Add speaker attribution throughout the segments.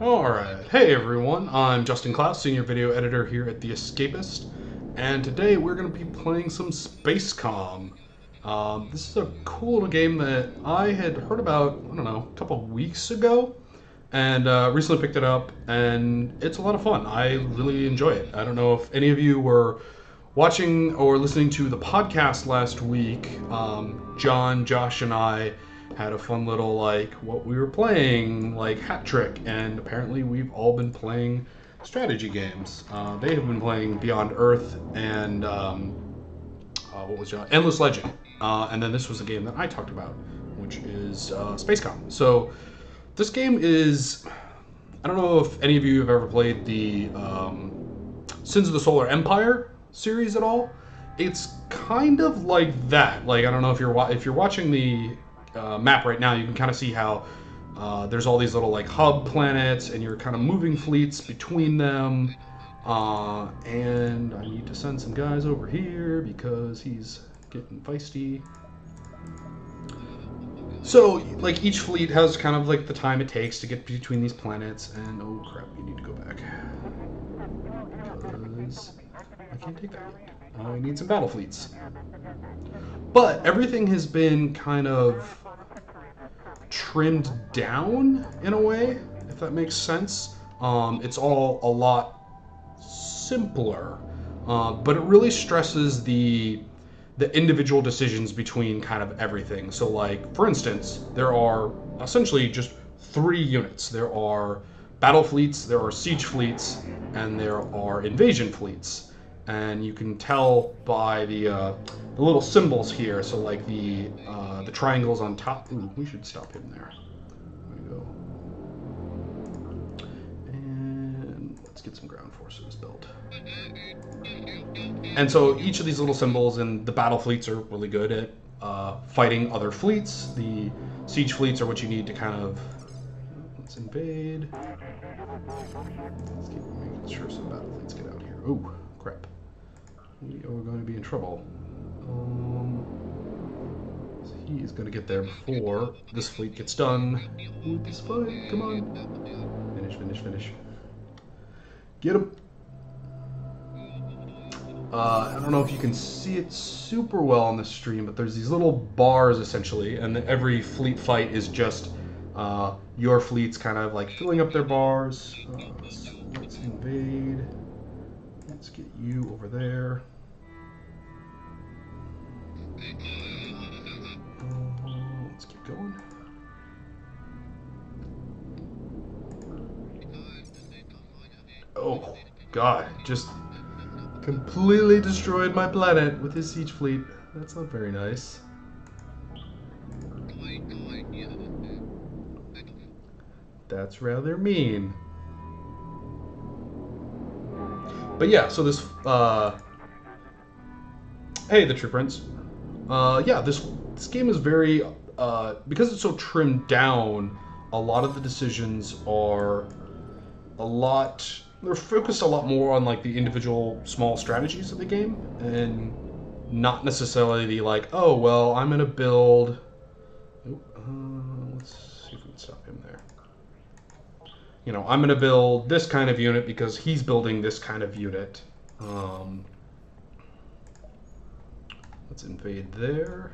Speaker 1: Alright, hey everyone, I'm Justin Klaus, Senior Video Editor here at the Escapist, and today we're going to be playing some SpaceCom. This is a cool little game that I had heard about, I don't know, a couple of weeks ago, and recently picked it up, and it's a lot of fun. I really enjoy it. I don't know if any of you were watching or listening to the podcast last week. John, Josh, and I had a fun little, what we were playing, hat trick, and apparently we've all been playing strategy games. They have been playing Beyond Earth and, what was it? Endless Legend. And then this was a game that I talked about, which is SpaceCom. So this game is, I don't know if any of you have ever played the Sins of the Solar Empire series at all. It's kind of like that. Like, I don't know if you're watching the map right now, you can kind of see how there's all these little hub planets, and you're kind of moving fleets between them. And I need to send some guys over here because he's getting feisty. So, each fleet has kind of the time it takes to get between these planets, and oh crap, you need to go back. Because I can't take that yet. I need some battle fleets. But everything has been kind of trimmed down in a way, if that makes sense. It's all a lot simpler, but it really stresses the individual decisions between kind of everything. So, for instance, there are essentially just 3 units. There are battle fleets, there are siege fleets, and there are invasion fleets. And you can tell by the little symbols here. So the triangles on top. Ooh, we should stop him there. There we go. And let's get some ground forces built. And so each of these little symbols, and the battle fleets are really good at fighting other fleets. The siege fleets are what you need to kind of, let's invade. Let's keep making sure some battle fleets get out here. Ooh, crap. We are going to be in trouble. So he is going to get there before this fleet gets done with this fight. Come on. Finish, finish, finish. Get him. I don't know if you can see it super well on the stream, but there's these little bars essentially, and every fleet fight is just your fleets kind of filling up their bars. So let's invade. Let's get you over there. Let's keep going. Oh, God. Just completely destroyed my planet with his siege fleet. That's not very nice. That's rather mean. But yeah, so this, hey, the True Prince. Yeah, this game is very, because it's so trimmed down, a lot of the decisions are they're focused a lot more on the individual small strategies of the game, and not necessarily the oh, well, I'm gonna build, let's see if we can stop him there. You know, I'm gonna build this kind of unit because he's building this kind of unit. Let's invade there.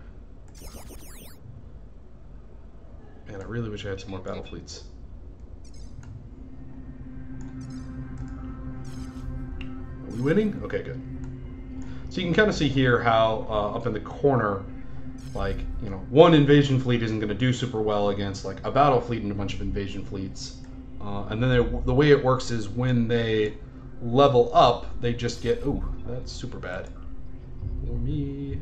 Speaker 1: Man, I really wish I had some more battle fleets. Are we winning? Okay, good. So you can kind of see here how up in the corner, one invasion fleet isn't going to do super well against a battle fleet and a bunch of invasion fleets. And then the way it works is when they level up, they just get, ooh, that's super bad. For me.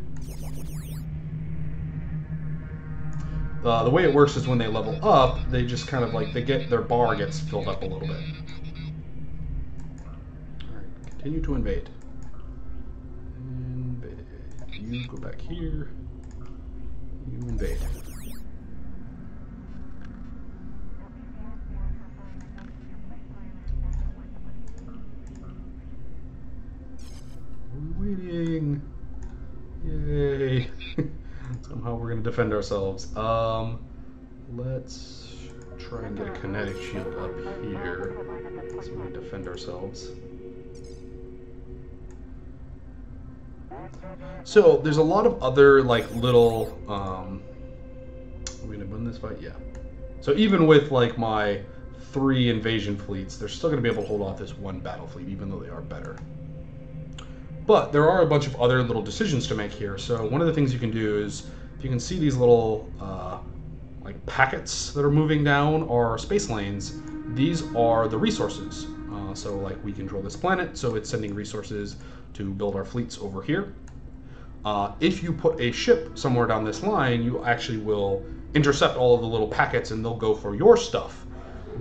Speaker 1: The way it works is when they level up, they just kind of their bar gets filled up a little bit. Alright, continue to invade. Invade. You go back here. You invade. We're waiting. Yay. Somehow we're going to defend ourselves. Let's try and get a kinetic shield up here so we can defend ourselves. So there's a lot of other like little are we gonna win this fight? Yeah. So even with like my 3 invasion fleets, they're still gonna be able to hold off this 1 battle fleet, even though they are better. But there are a bunch of other little decisions to make here. So one of the things you can do is, if you can see these little like packets that are moving down our space lanes, these are the resources. So like we control this planet, so it's sending resources to build our fleets over here. If you put a ship somewhere down this line, you actually will intercept all of the little packets and they'll go for your stuff.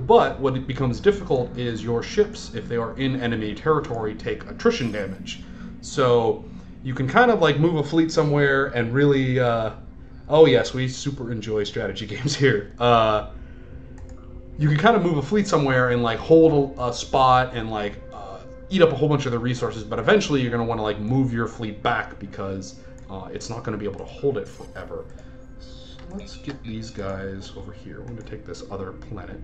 Speaker 1: But what it becomes difficult is your ships, if they are in enemy territory, take attrition damage. So you can kind of like move a fleet somewhere and really, oh yes, we super enjoy strategy games here. You can kind of move a fleet somewhere and like hold a spot and like eat up a whole bunch of the resources, but eventually you're going to want to like move your fleet back because it's not going to be able to hold it forever. So let's get these guys over here. We're going to take this other planet.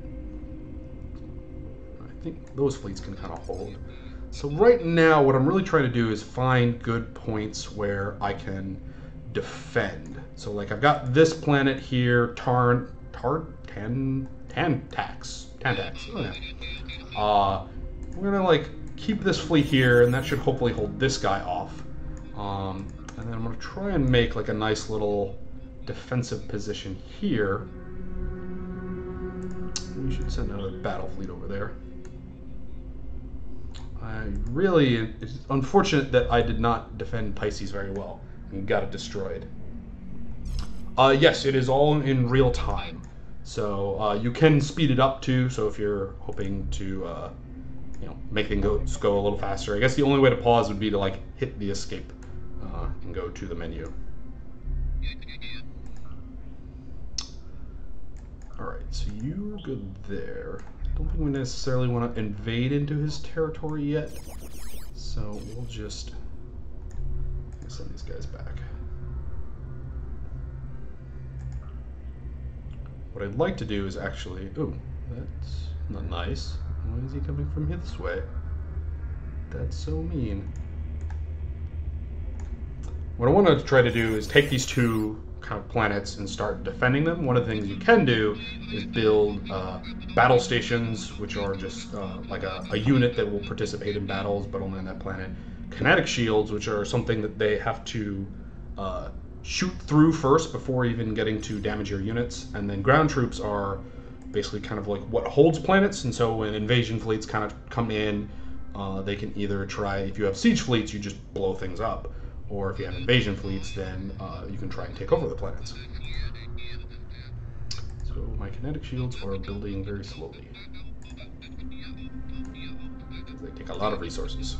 Speaker 1: I think those fleets can kind of hold. So right now what I'm really trying to do is find good points where I can defend. So like I've got this planet here, Tantax. Oh, yeah. We're gonna like keep this fleet here, and that should hopefully hold this guy off. And then I'm gonna try and make like a nice little defensive position here. We should send another battle fleet over there. It's unfortunate that I did not defend Pisces very well and got it destroyed. Yes, it is all in real time. So you can speed it up too, so if you're hoping to make things go a little faster. I guess the only way to pause would be to like hit the escape and go to the menu. Alright, so you're good there. Don't think we necessarily want to invade into his territory yet, so we'll just send these guys back. What I'd like to do is actually... Ooh, that's not nice. Why is he coming from this way? That's so mean. What I want to try to do is take these 2 kind of planets and start defending them. One of the things you can do is build battle stations, which are just like a unit that will participate in battles, but only on that planet. Kinetic shields, which are something that they have to shoot through first before even getting to damage your units. And then ground troops are basically kind of like what holds planets, and so when invasion fleets kind of come in, they can either try, if you have siege fleets, you just blow things up, or if you have invasion fleets, then you can try and take over the planets. So my kinetic shields are building very slowly, because they take a lot of resources.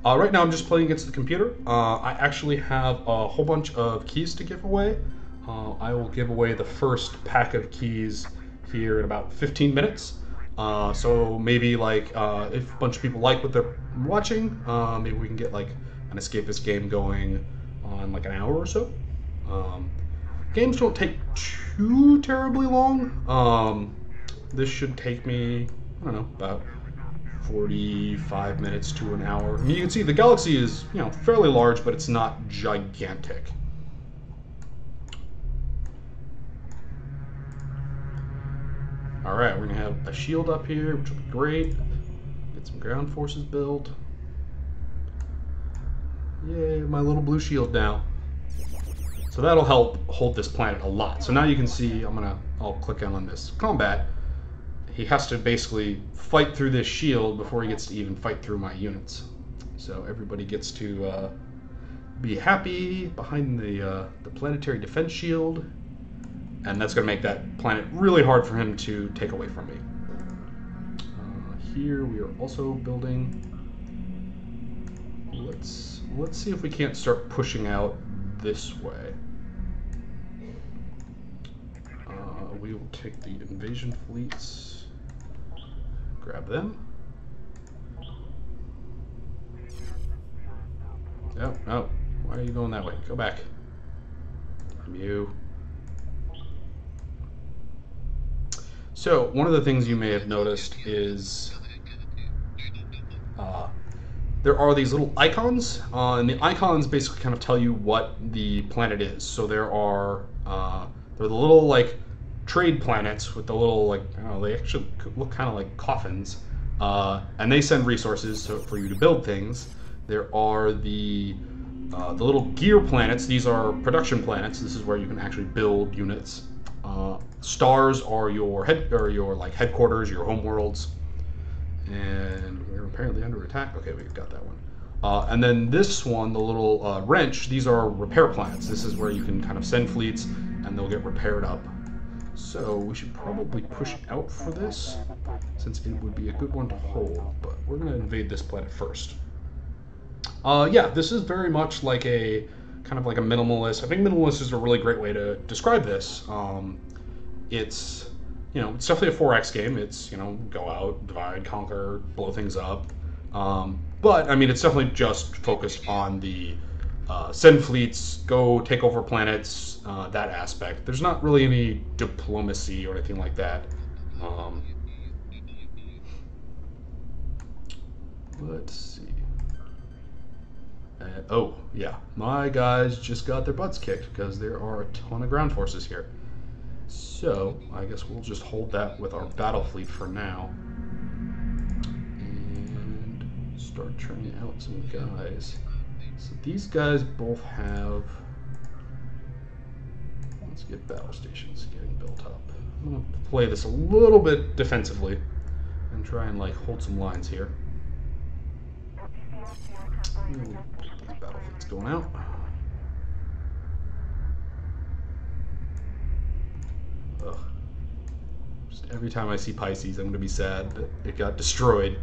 Speaker 1: Right now I'm just playing against the computer. I actually have a whole bunch of keys to give away. I will give away the first pack of keys here in about 15 minutes. So maybe like if a bunch of people like what they're watching, maybe we can get like an Escapist game going on like an hour or so. Games don't take too terribly long. This should take me, I don't know, about 45 minutes to an hour. I mean, you can see the galaxy is, fairly large, but it's not gigantic. Alright, we're going to have a shield up here, which will be great. Get some ground forces built. Yay, my little blue shield now. So that'll help hold this planet a lot. So now you can see, I'll click on this combat. He has to basically fight through this shield before he gets to even fight through my units. So everybody gets to be happy behind the planetary defense shield. And that's going to make that planet really hard for him to take away from me. Here we are also building. Let's see if we can't start pushing out this way. We will take the invasion fleets, grab them. No, why are you going that way? Go back. Damn you. So one of the things you may have noticed is there are these little icons, and the icons basically kind of tell you what the planet is. So there are the little like trade planets with the little like I don't know, they actually look kind of like coffins, and they send resources for you to build things. There are the little gear planets. These are production planets. This is where you can actually build units. Stars are your headquarters, your home worlds. And we're apparently under attack. Okay, we've got that one. And then this one, the little wrench, these are repair planets. This is where you can kind of send fleets and they'll get repaired up. So we should probably push out for this, since it would be a good one to hold, but we're going to invade this planet first. Yeah, this is very much like a kind of like a minimalist. I think minimalist is a really great way to describe this. It's it's definitely a 4X game. It's, go out, divide, conquer, blow things up. But, I mean, it's definitely just focused on the send fleets, go take over planets, that aspect. There's not really any diplomacy or anything like that. Let's see. Oh, yeah. My guys just got their butts kicked because there are a ton of ground forces here. So, I guess we'll just hold that with our battle fleet for now. And start turning out some guys. So these guys both have... Let's get battle stations getting built up. I'm going to play this a little bit defensively and try and hold some lines here. Battle fleet's going out. Ugh. Just every time I see Pisces, I'm going to be sad that it got destroyed.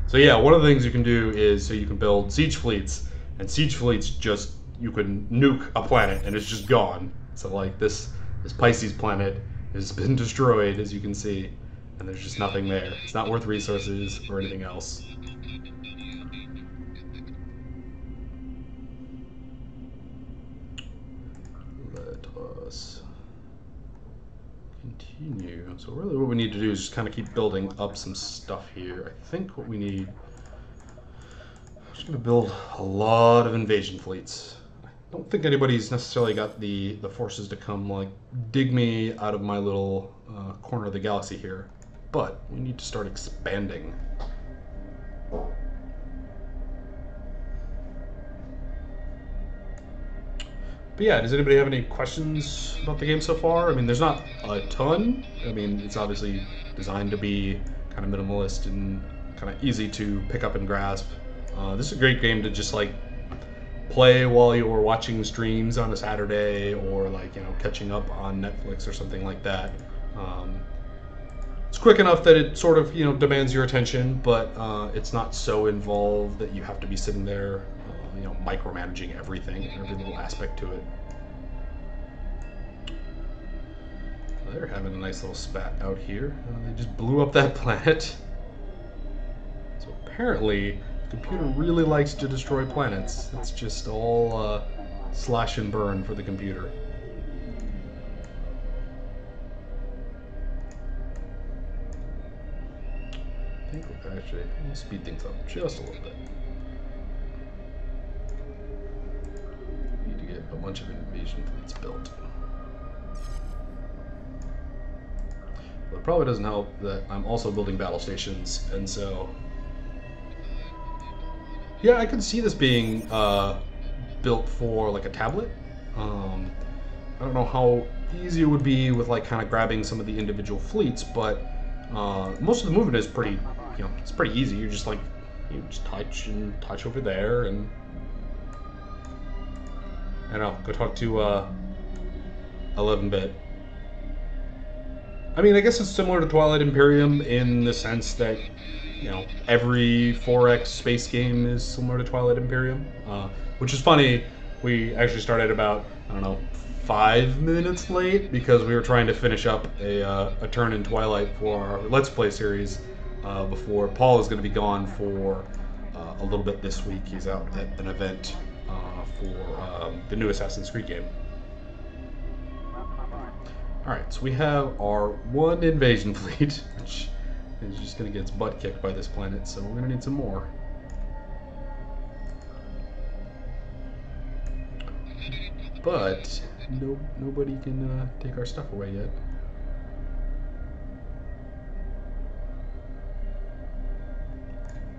Speaker 1: So yeah, one of the things you can do is you can build siege fleets, and siege fleets just, you can nuke a planet and it's just gone. So this Pisces planet has been destroyed, as you can see, and there's just nothing there. It's not worth resources or anything else. Let us continue. So really what we need to do is just kind of keep building up some stuff here. I think what we need, I'm just going to build a lot of invasion fleets. I don't think anybody's necessarily got the forces to come dig me out of my little corner of the galaxy here, but we need to start expanding. But yeah, does anybody have any questions about the game so far? I mean, there's not a ton. I mean, it's obviously designed to be kind of minimalist and kind of easy to pick up and grasp. This is a great game to just play while you're watching streams on a Saturday, or catching up on Netflix or something like that. It's quick enough that it sort of demands your attention, but it's not so involved that you have to be sitting there micromanaging everything, every little aspect to it. They're having a nice little spat out here. They just blew up that planet. So apparently, the computer really likes to destroy planets. It's just all slash and burn for the computer. I think we'll actually speed things up just a little bit. To get a bunch of invasion fleets built. But it probably doesn't help that I'm also building battle stations, and so yeah, I could see this being built for a tablet. I don't know how easy it would be with kind of grabbing some of the individual fleets, but most of the movement is pretty, it's pretty easy. You just you just touch and touch over there, and I don't know, go talk to 11-bit. I mean, I guess it's similar to Twilight Imperium in the sense that, every 4X space game is similar to Twilight Imperium, which is funny. We actually started about, 5 minutes late because we were trying to finish up a turn in Twilight for our Let's Play series before Paul is going to be gone for a little bit this week. He's out at an event for the new Assassin's Creed game. Alright, so we have our one invasion fleet, which is just going to get its butt kicked by this planet, so we're going to need some more. But nobody can take our stuff away yet.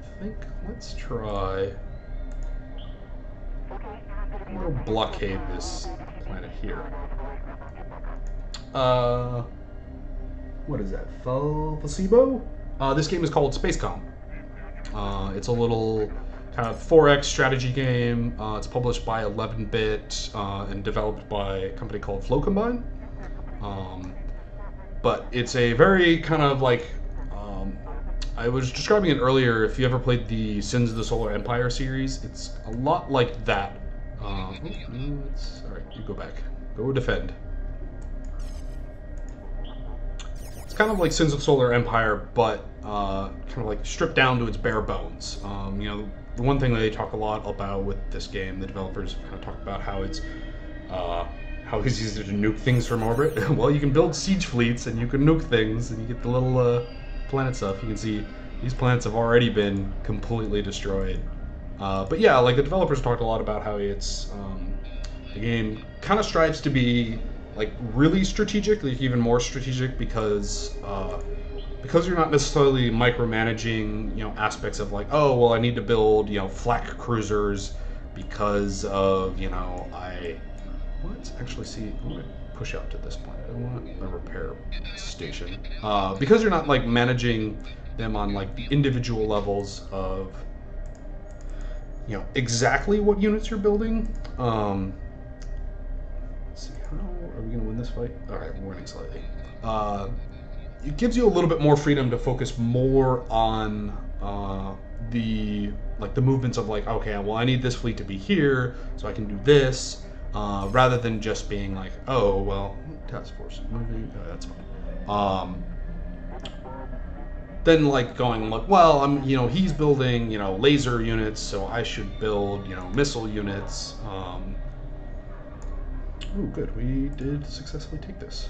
Speaker 1: I think let's try. We'll blockade this planet here. What is that? Placebo? This game is called SpaceCom. It's a little kind of 4X strategy game. It's published by 11-bit and developed by a company called Flow Combine. But it's a very kind of like I was describing it earlier. If you ever played the Sins of the Solar Empire series, it's a lot like that. All right, you go back. Go defend. It's kind of like Sins of the Solar Empire, but kind of like stripped down to its bare bones. You know, the one thing that they talk a lot about with this game, the developers kind of talk about how it's how easy to nuke things from orbit. Well, you can build siege fleets and you can nuke things, and you get the little planet stuff. You can see these planets have already been completely destroyed. But yeah, like the developers talked a lot about how it's the game kind of strives to be like really strategic, like even more strategic, because you're not necessarily micromanaging, you know, aspects of like, oh well, I need to build, you know, flak cruisers because of, you know, let's actually see. I'm gonna push out to this planet. I want a repair station because you're not like managing them on like the individual levels of, you know, exactly what units you're building. Let's see, how are we gonna win this fight? All right, we're winning slightly. It gives you a little bit more freedom to focus more on the movements of like, okay, well, I need this fleet to be here so I can do this, rather than just being like, oh well, task force moving, that's fine. Then like going like, well, you know, he's building, you know, laser units, so I should build, you know, missile units. Oh, good, we did successfully take this.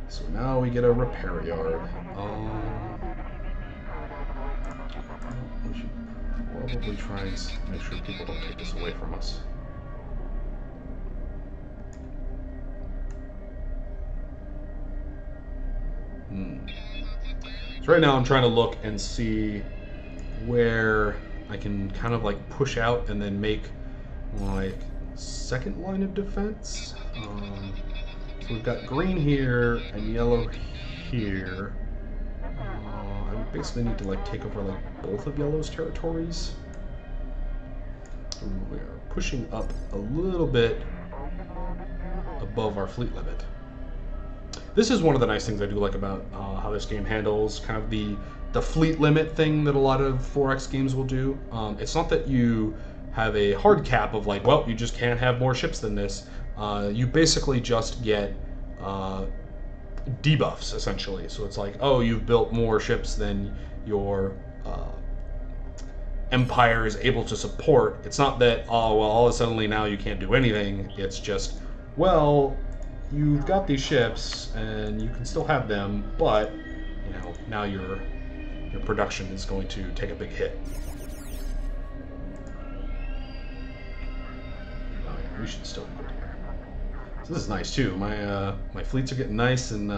Speaker 1: So now we get a repair yard. We should probably try and make sure people don't take this away from us. So right now I'm trying to look and see where I can kind of like push out and then make like second line of defense. So we've got green here and yellow here. I would basically need to like take over like both of yellow's territories. And we are pushing up a little bit above our fleet limit. This is one of the nice things I do like about how this game handles kind of the fleet limit thing that a lot of 4X games will do. It's not that you have a hard cap of like, well, you just can't have more ships than this. You basically just get debuffs, essentially. So it's like, oh, you've built more ships than your empire is able to support. It's not that, oh, well, all of a sudden now you can't do anything. It's just, well, you've got these ships and you can still have them, but you know, now your production is going to take a big hit. Oh yeah, we should still be good here. So this is nice too. My fleets are getting nice and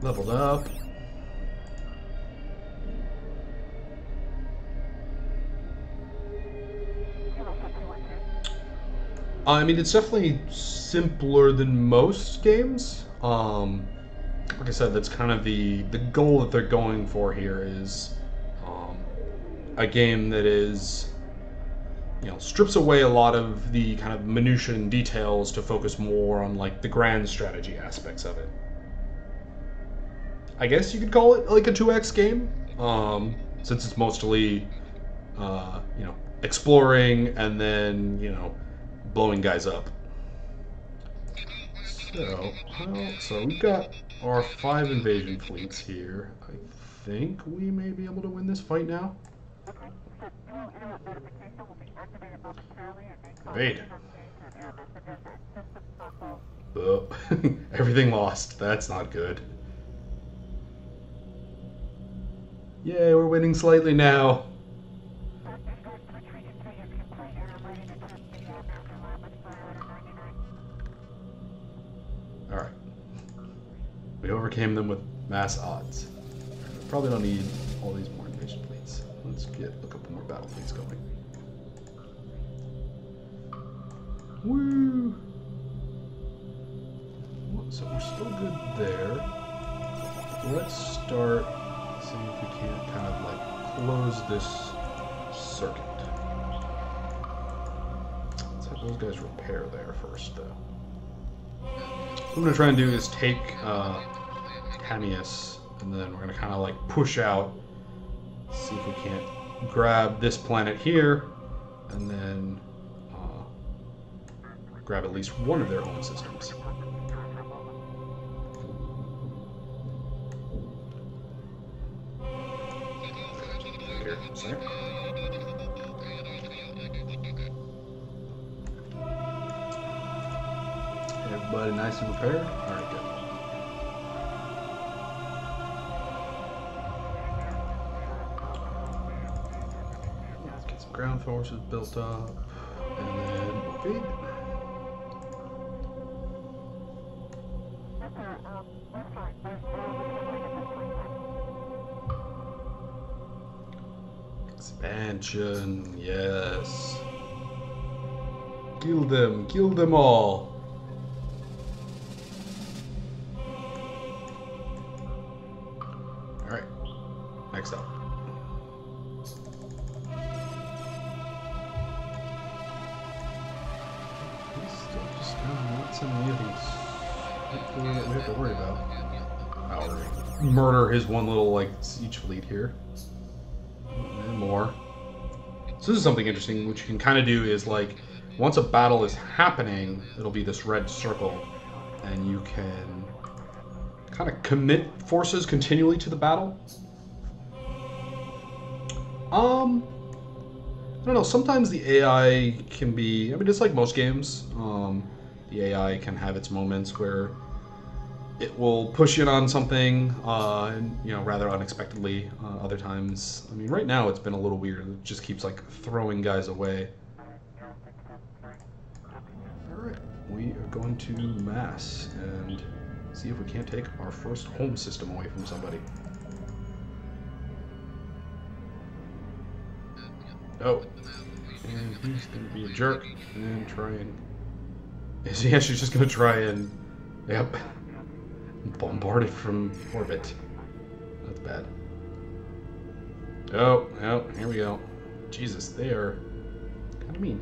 Speaker 1: leveled up. I mean, it's definitely simpler than most games. Like I said, that's kind of the goal that they're going for here is a game that is, you know, strips away a lot of the kind of minutiae and details to focus more on like the grand strategy aspects of it. I guess you could call it like a 2X game, since it's mostly, you know, exploring and then, you know, blowing guys up. So we've got our 5 invasion fleets here. I think we may be able to win this fight now. Invade. Oh, everything lost. That's not good. Yay, we're winning slightly now. Alright. We overcame them with mass odds. Probably don't need all these more invasion fleets. Let's get a couple more battle fleets going. Woo! So we're still good there. Let's start seeing if we can't kind of like close this circuit. Let's have those guys repair there first, though. What I'm going to try and do is take Tamias, and then we're going to kind of like push out, see if we can't grab this planet here, and then grab at least one of their home systems. Here, sorry. Everybody nice and repaired? Alright, good. Let's get some ground forces built up, and then okay. Expansion, yes. Kill them all. Alright, next up. He's still just not sending anything that we have to worry about. I'll murder his one little like siege fleet here. And more. So this is something interesting which you can kind of do is like once a battle is happening, it'll be this red circle, and you can kind of commit forces continually to the battle. I don't know, sometimes the AI can be, I mean, it's like most games. The AI can have its moments where it will push in on something, you know, rather unexpectedly. Other times, I mean, right now it's been a little weird. It just keeps like throwing guys away. Alright, we are going to mass and see if we can't take our first home system away from somebody. Oh, and he's gonna be a jerk and try and... Is he actually just gonna try and... Yep. Bombard it from orbit. That's bad. Oh, here we go. Jesus, they are kind of mean.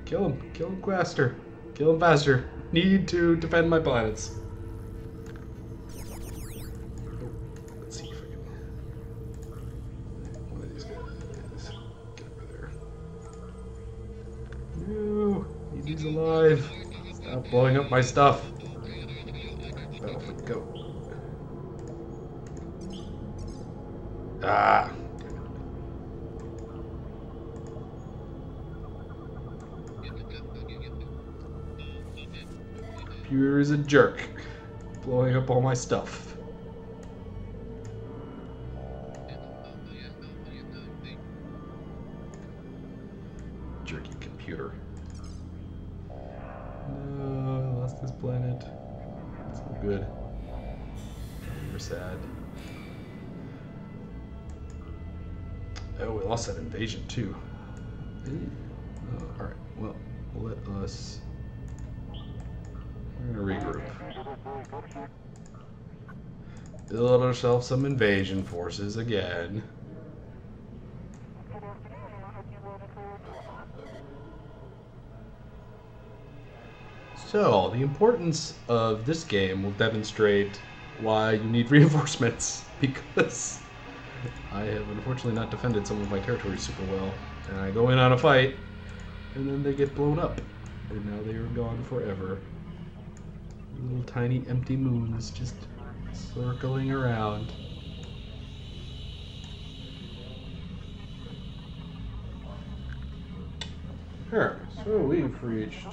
Speaker 1: Kill him faster. Kill him faster. Need to defend my planets. Oh, let's see if I can... One of these guys. Get over there. No, he's alive. Stop blowing up my stuff. Battlefield, go. Ah. Computer is a jerk. Blowing up all my stuff. Jerky computer. No, I lost this planet. It's not good. We're sad. Oh, we lost that invasion too. Alright, well, let us... We're gonna regroup. Build ourselves some invasion forces again. So, the importance of this game will demonstrate why you need reinforcements, because I have unfortunately not defended some of my territories super well, and I go in on a fight, and then they get blown up, and now they are gone forever. Little tiny empty moons just circling around. Here, so we've reached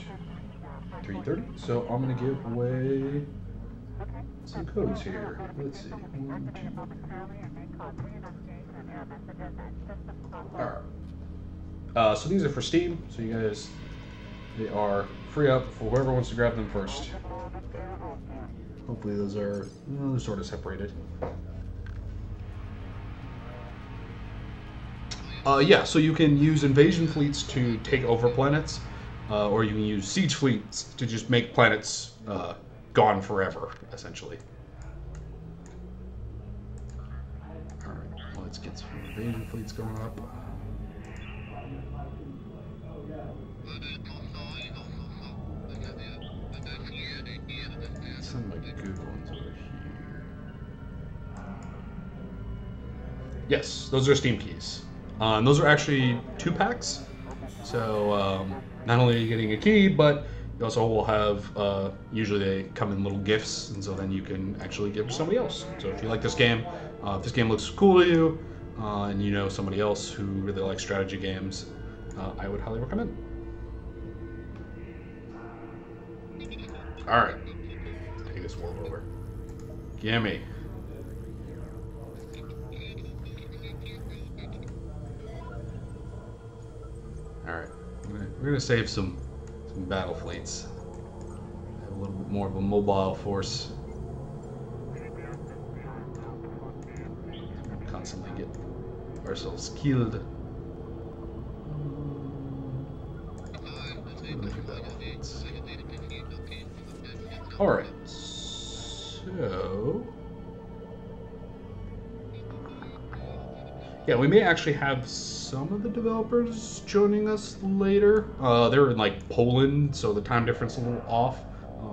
Speaker 1: 330. So I'm gonna give away some codes here. Let's see. 1, 2. Alright. So these are for Steam, so you guys, they are free up for whoever wants to grab them first. Hopefully those are, well, they're sort of separated. Yeah, so you can use invasion fleets to take over planets, or you can use siege fleets to just make planets gone forever, essentially. Alright, let's get some invasion fleets going up. Some like good ones over here. Yes, those are Steam keys. And those are actually 2 packs. So not only are you getting a key, but you also will have, usually they come in little gifts, and so then you can actually give to somebody else. So if you like this game, if this game looks cool to you, and you know somebody else who really likes strategy games, I would highly recommend. Alright. Take this world over. Gimme. Alright. We're gonna save some battle fleets. Have a little bit more of a mobile force. Constantly get ourselves killed. Alright, so... yeah, we may actually have some of the developers joining us later. They're in like Poland, so the time difference is a little off.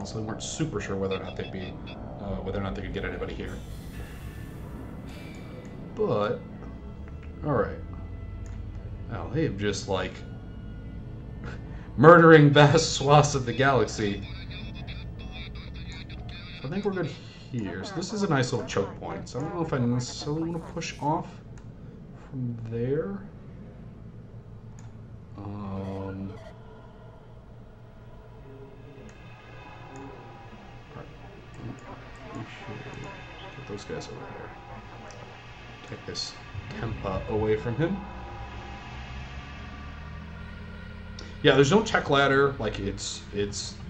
Speaker 1: So they weren't super sure whether or not they'd be, whether or not they could get anybody here. But, alright. Now, they've just like murdering vast swaths of the galaxy. I think we're good here. So this is a nice little choke point. So I don't know if I necessarily want to push off from there. We should get those guys over there. Take this Tempa away from him. Yeah, there's no tech ladder. Like it's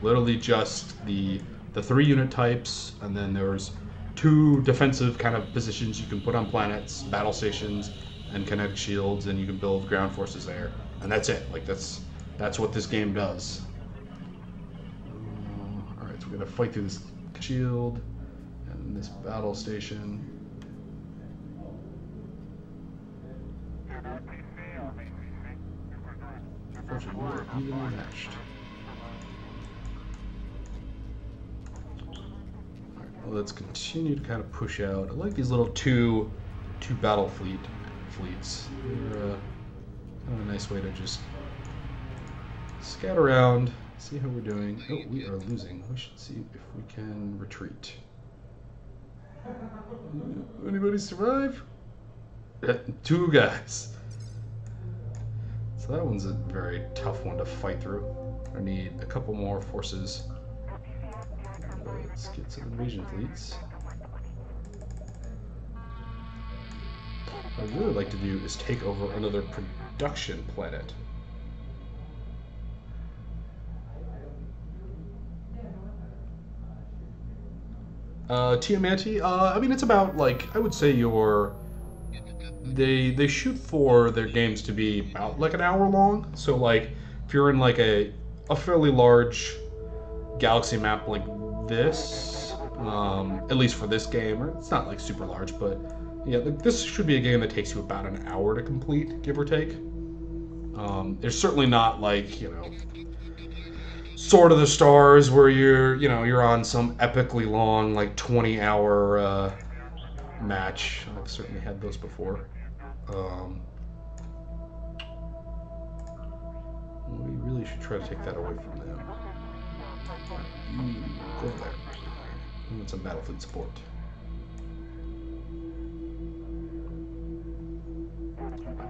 Speaker 1: literally just the 3 unit types, and then there's 2 defensive kind of positions you can put on planets, battle stations, and kinetic shields, and you can build ground forces there, and that's it. Like that's what this game does. All right, so we're gonna fight through this shield and this battle station. Unfortunately, we're evenly matched. Well, let's continue to kind of push out. I like these little two battle fleets. They're kind of a nice way to just scout around, see how we're doing. Oh, we are losing. We should see if we can retreat. Anybody survive? 2 guys. So that one's a very tough one to fight through. I need a couple more forces. Let's get some invasion fleets. What I'd really like to do is take over another production planet. Tiamanti, I mean, it's about, like, I would say they shoot for their games to be about, like, an hour long. So, like, if you're in, like, a fairly large galaxy map like this, at least for this game, or it's not, like, super large, but, yeah, this should be a game that takes you about an hour to complete, give or take. There's certainly not, like, you know, Sword of the Stars, where you're on some epically long, like 20-hour match. I've certainly had those before. We really should try to take that away from them. Go over there. We need some battlefield support.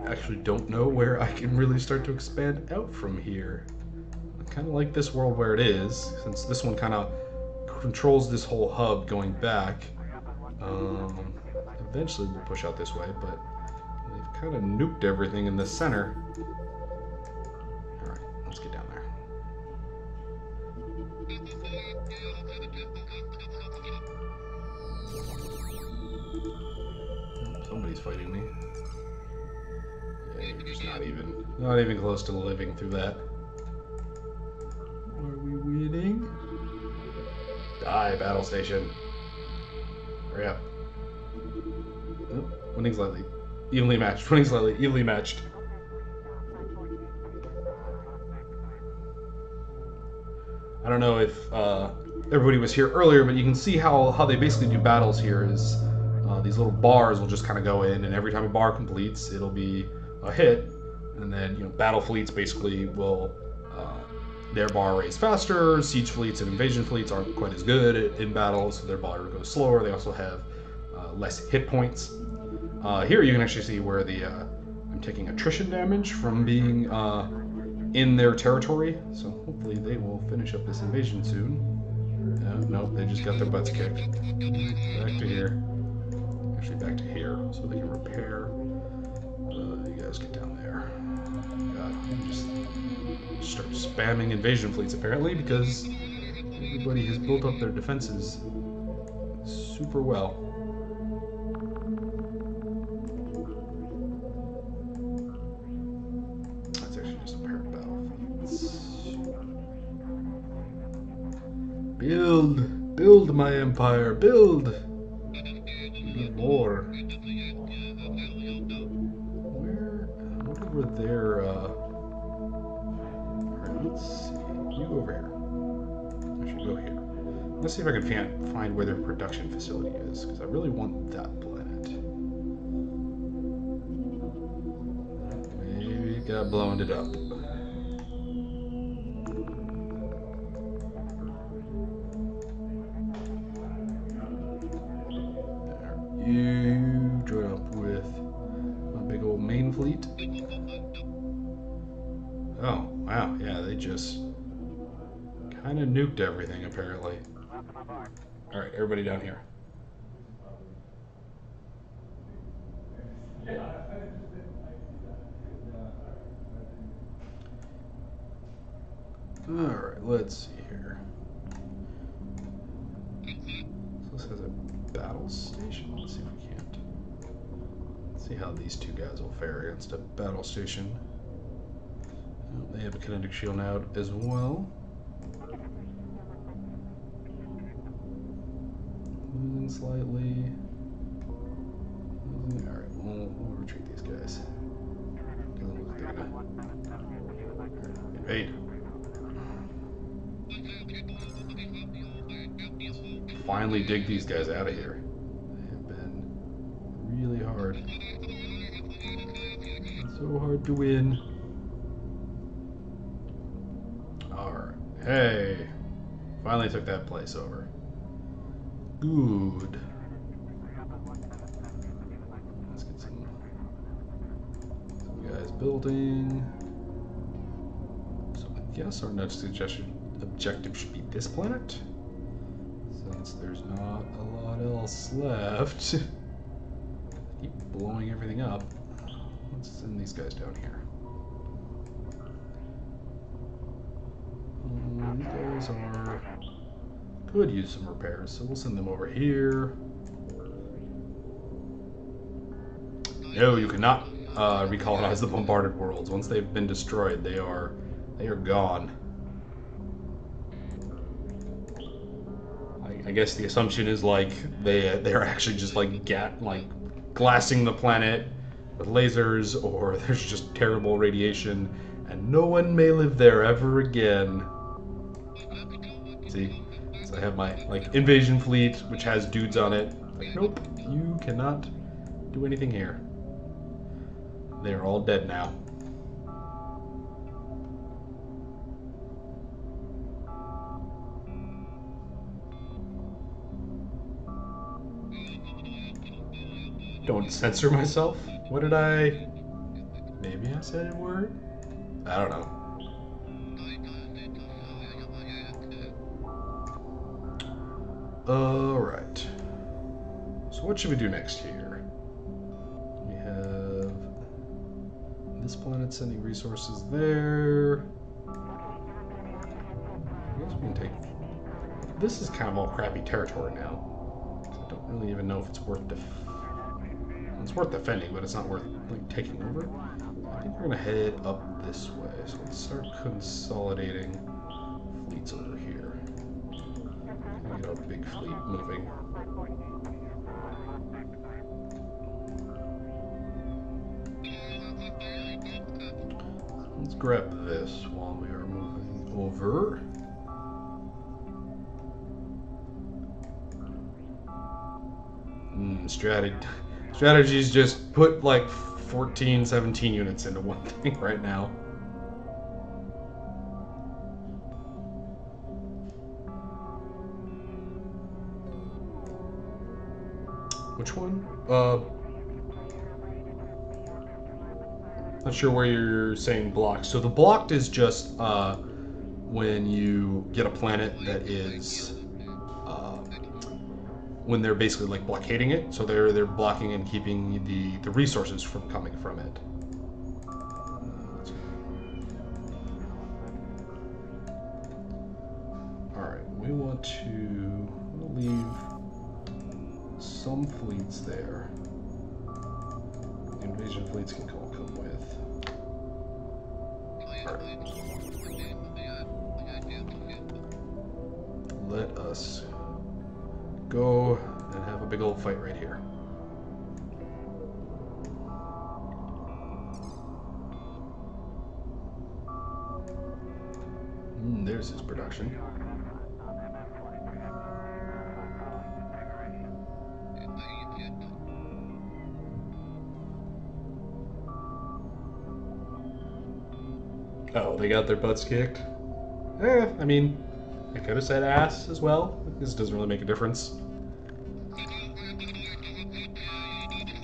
Speaker 1: I actually don't know where I can really start to expand out from here. I kind of like this world where it is, since this one kind of controls this whole hub going back. Eventually we'll push out this way, but they've kind of nuked everything in the center. Alright, let's get down there. Oh, somebody's fighting me. Yeah, you're just not even close to living through that. Are we winning? Die, battle station. Hurry up. Oh, winning slightly. Evenly matched. Winning slightly. Evenly matched. I don't know if everybody was here earlier, but you can see how they basically do battles here is these little bars will just kind of go in, and every time a bar completes, it'll be a hit, and then battle fleets basically will their bar raise faster. Siege fleets and invasion fleets aren't quite as good in battle, so their bar goes slower. They also have less hit points. Here you can actually see where I'm taking attrition damage from being in their territory, so hopefully they will finish up this invasion soon. Nope, they just got their butts kicked. Back to here. Actually back to here, so they can repair. You guys get down there. God, just start spamming invasion fleets apparently, because everybody has built up their defenses super well. That's actually just a pair of battle fleets. Build my empire, build! We need more. What over there, alright, let's see. You go over here. I should go here. Let's see if I can find where their production facility is, because I really want that planet. Maybe it got blown it up. You join up with my big old main fleet. Oh, wow, yeah, they just kind of nuked everything, apparently. Alright, everybody down here. Alright, let's see here. So this has a battle station. Let's see if we can't. Let's see how these two guys will fare against a battle station. Oh, they have a kinetic shield now as well. Losing slightly. Alright, we'll retreat these guys. Doesn't look like they're gonna invade. Finally dig these guys out of here. They have been really hard. It's so hard to win. Alright. Hey! Finally took that place over. Good. Let's get some guys building. So I guess our next objective should be this planet, since there's not a lot else left. Keep blowing everything up. Let's send these guys down here. These guys could use some repairs, so we'll send them over here. No, you cannot recolonize the bombarded worlds. Once they've been destroyed, they are gone. I guess the assumption is like they're actually just like glassing the planet with lasers, or there's just terrible radiation, and no one may live there ever again. See, so I have my invasion fleet, which has dudes on it. Like, nope, you cannot do anything here. They're all dead now. Don't censor myself? What did I... Maybe I said a word? I don't know. Alright. So what should we do next here? We have this planet sending resources there. I guess we can take... This is kind of all crappy territory now. I don't really even know if it's worth it's worth defending, but it's not worth like taking over. I think we're gonna head up this way. So let's start consolidating fleets over here. Get our big fleet moving. Let's grab this while we are moving over. Strategies just put like 14, 17 units into one thing right now. Which one? Not sure where you're saying blocked. So the blocked is just when you get a planet that is when they're basically like blockading it, so they're blocking and keeping the resources from coming from it. All right, we want to leave some fleets there. The invasion fleets can all come with. All right. Let us go and have a big old fight right here. There's his production. Oh, they got their butts kicked? I mean, I could have said ass as well. This doesn't really make a difference.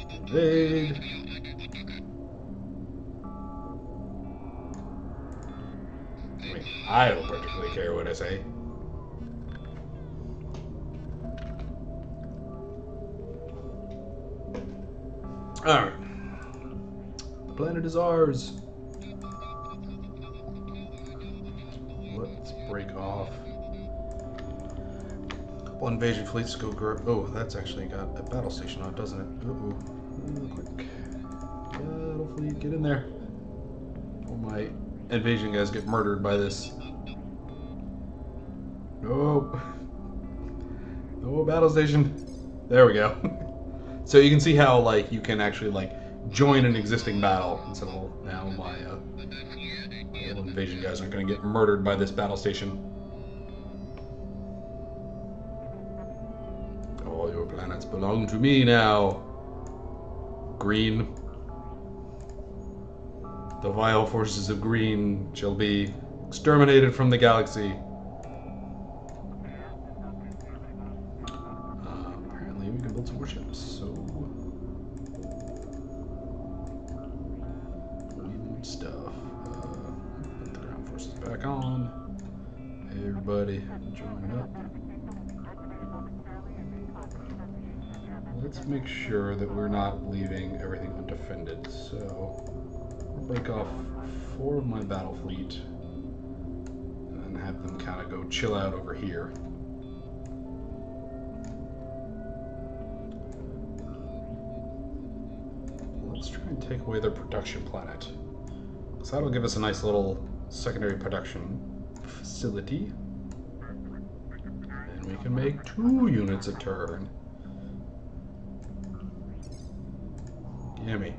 Speaker 1: Invade. I mean, I don't particularly care what I say. Alright. The planet is ours. Let's break off. Couple invasion fleets go grab. Oh, that's actually got a battle station on it, doesn't it? Uh-oh. Real quick. Battle fleet, get in there. Oh, my invasion guys get murdered by this. No. No battle station. There we go. So you can see how like you can actually like join an existing battle. And so now my invasion guys aren't going to get murdered by this battle station. All your planets belong to me now. Green. The vile forces of green shall be exterminated from the galaxy. Apparently we can build some more ships, so wind stuff. Put the ground forces back on. Hey everybody, join up. Let's make sure that we're not leaving everything undefended. So I'll break off 4 of my battle fleet and have them kind of go chill out over here. Let's try and take away their production planet. So that'll give us a nice little secondary production facility. And we can make 2 units a turn. Gimme.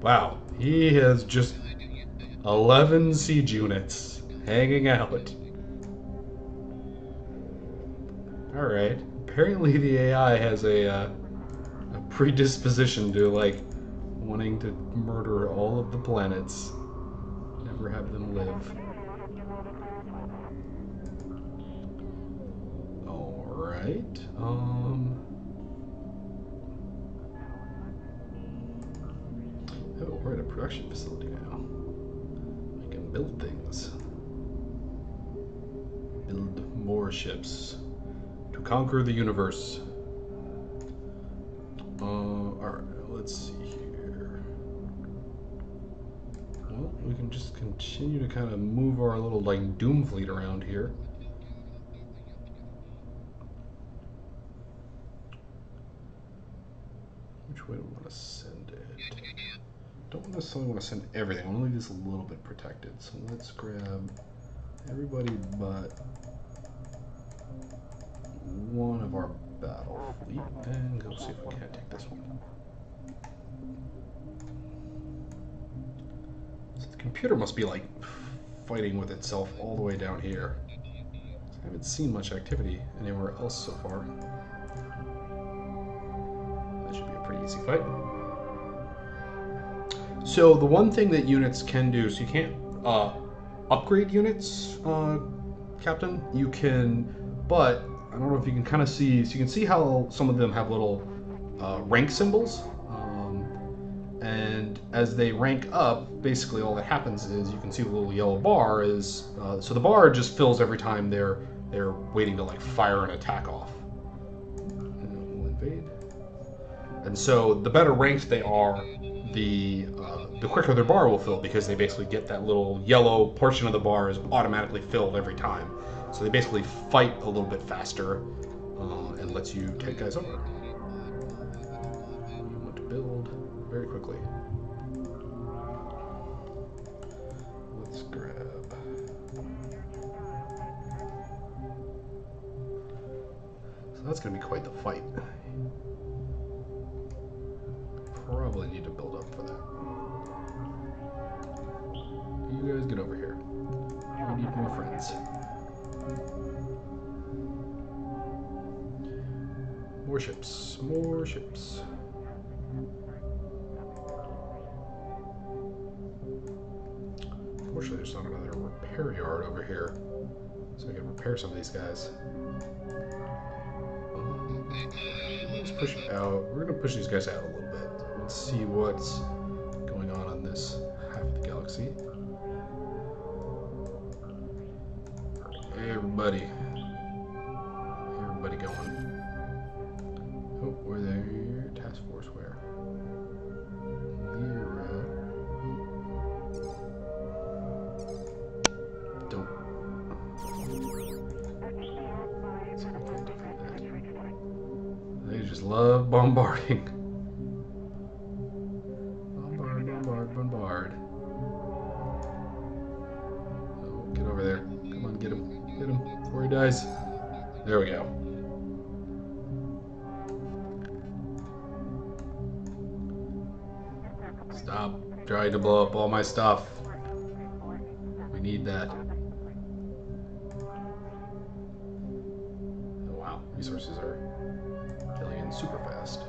Speaker 1: Wow, he has just 11 siege units hanging out. Alright, apparently the AI has a predisposition to like wanting to murder all of the planets. Never have them live. Alright, oh, we're at a production facility now. We can build things. Build more ships to conquer the universe. Alright, let's see here. Well, we can just continue to kind of move our little, like, Doom fleet around here. Which way do we want to send it? Don't necessarily want to send everything. I want to leave this a little bit protected. So let's grab everybody but one of our battle fleet and go see if we can't take this one. So the computer must be like fighting with itself all the way down here. I haven't seen much activity anywhere else so far. That should be a pretty easy fight. So the one thing that units can do, so you can't upgrade units, Captain. You can, but I don't know if you can kind of see, so you can see how some of them have little rank symbols. And as they rank up, basically all that happens is you can see the little yellow bar is, so the bar just fills every time they're waiting to like fire an attack off. And we'll invade. And so the better ranked they are, the quicker their bar will fill, because they basically get that little yellow portion of the bar is automatically filled every time. So they basically fight a little bit faster and lets you take guys over. You want to build very quickly. Let's grab. So that's going to be quite the fight. Probably need to build up for that. You guys get over here. We need more friends. More ships. More ships. Fortunately, there's not another repair yard over here, so I can repair some of these guys. Let's push it out. We're going to push these guys out a little bit. Let's see what's going on this half of the galaxy. Hey, everybody. Everybody going. Oh, where there? Task force where? Don't. They just love bombarding. Bombard, bombard, bombard. Oh, get over there. Come on, get him. Get him before he dies. There we go. Stop trying to blow up all my stuff. We need that. Oh wow, resources are filling in super fast.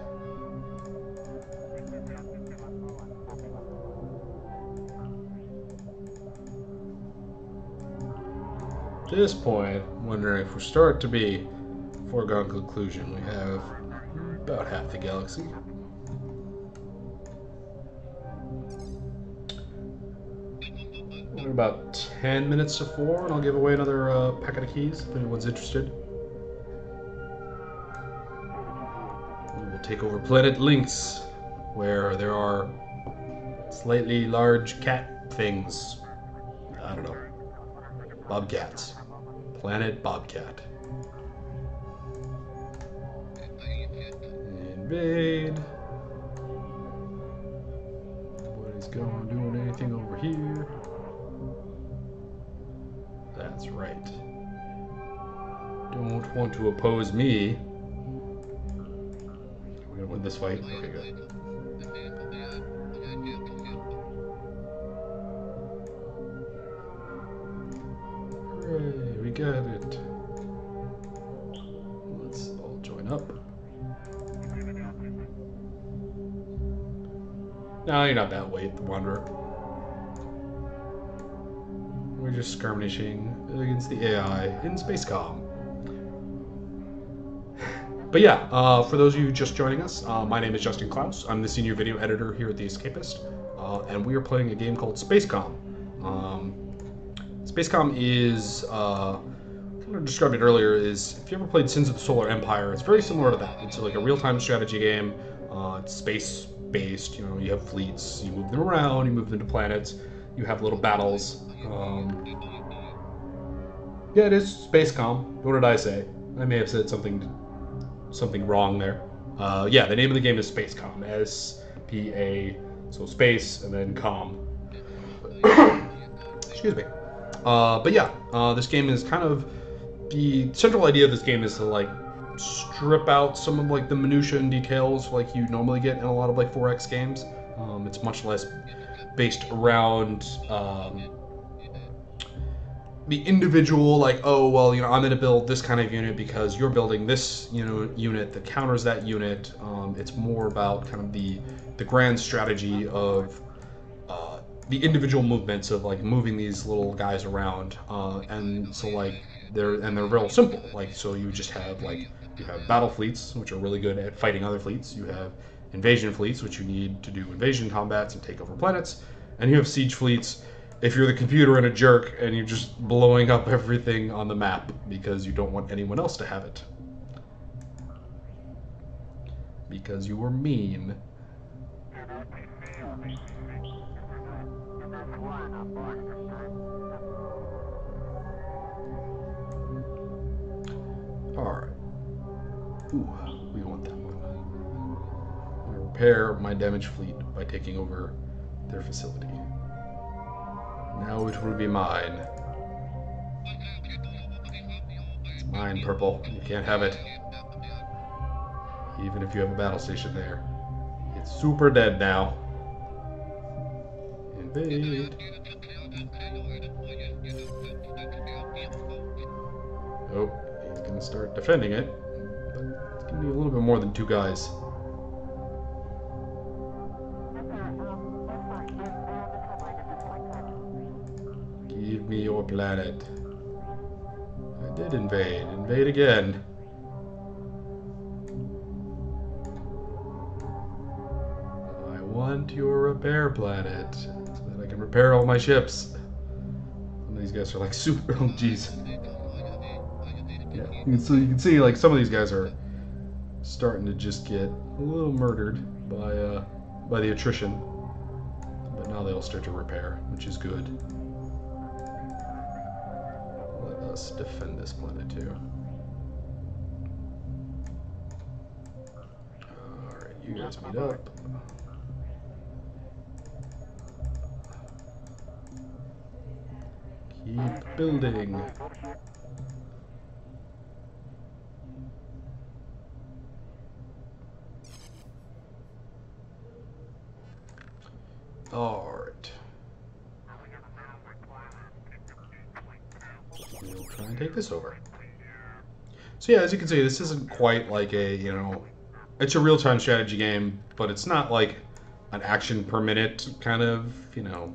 Speaker 1: At this point, I'm wondering if we start to be foregone conclusion. We have about half the galaxy. We're about 10 minutes to 4, and I'll give away another packet of keys if anyone's interested. We will take over planet Lynx, where there are slightly large cat things. I don't know. Bobcats. Planet Bobcat. Invade. Nobody's doing anything over here. That's right. Don't want to oppose me. We're gonna win this fight. Okay, good. Hooray, we got it. Let's all join up. No, you're not that late, the Wanderer. We're just skirmishing against the AI in SpaceCom. But yeah, for those of you just joining us, my name is Justin Klaus. I'm the senior video editor here at the Escapist, and we are playing a game called SpaceCom. SpaceCom is I described it earlier, is if you ever played Sins of the Solar Empire, it's very similar to that. It's like a real-time strategy game. It's space-based. You know, you have fleets, you move them around, you move them to planets, you have little battles. Yeah, it is SpaceCom. What did I say? I may have said something wrong there. Yeah, the name of the game is SpaceCom. S-P-A, so space and then com. Excuse me. But yeah, this game is kind of, the central idea of this game is to like strip out some of like the minutia and details like you normally get in a lot of like 4X games. It's much less based around the individual, like, oh well, you know, I'm going to build this kind of unit because you're building this, you know, unit that counters that unit. It's more about kind of the grand strategy of the individual movements of like moving these little guys around, and so like they're real simple. Like, so you just have like, you have battle fleets, which are really good at fighting other fleets. You have invasion fleets, which you need to do invasion combats and take over planets, and you have siege fleets if you're the computer and a jerk and you're just blowing up everything on the map because you don't want anyone else to have it. Because you were mean. Alright. Ooh, we want that one. I'm going to repair my damaged fleet by taking over their facility. Now it will be mine. It's mine, Purple. You can't have it. Even if you have a battle station there. It's super dead now. Invade. Oh, he's gonna start defending it. But it's gonna need a little bit more than 2 guys. Give me your planet. I did invade. Invade again. I want your repair planet so that I can repair all my ships. Some of these guys are like super. Oh, jeez. Yeah, so you can see like some of these guys are starting to just get a little murdered by the attrition, but now they'll start to repair, which is good. Let us defend this planet too. Alright, you guys meet up. Keep building. Alright. We'll try and take this over. So yeah, as you can see, this isn't quite like a, you know, it's a real-time strategy game, but it's not like an action per minute kind of, you know,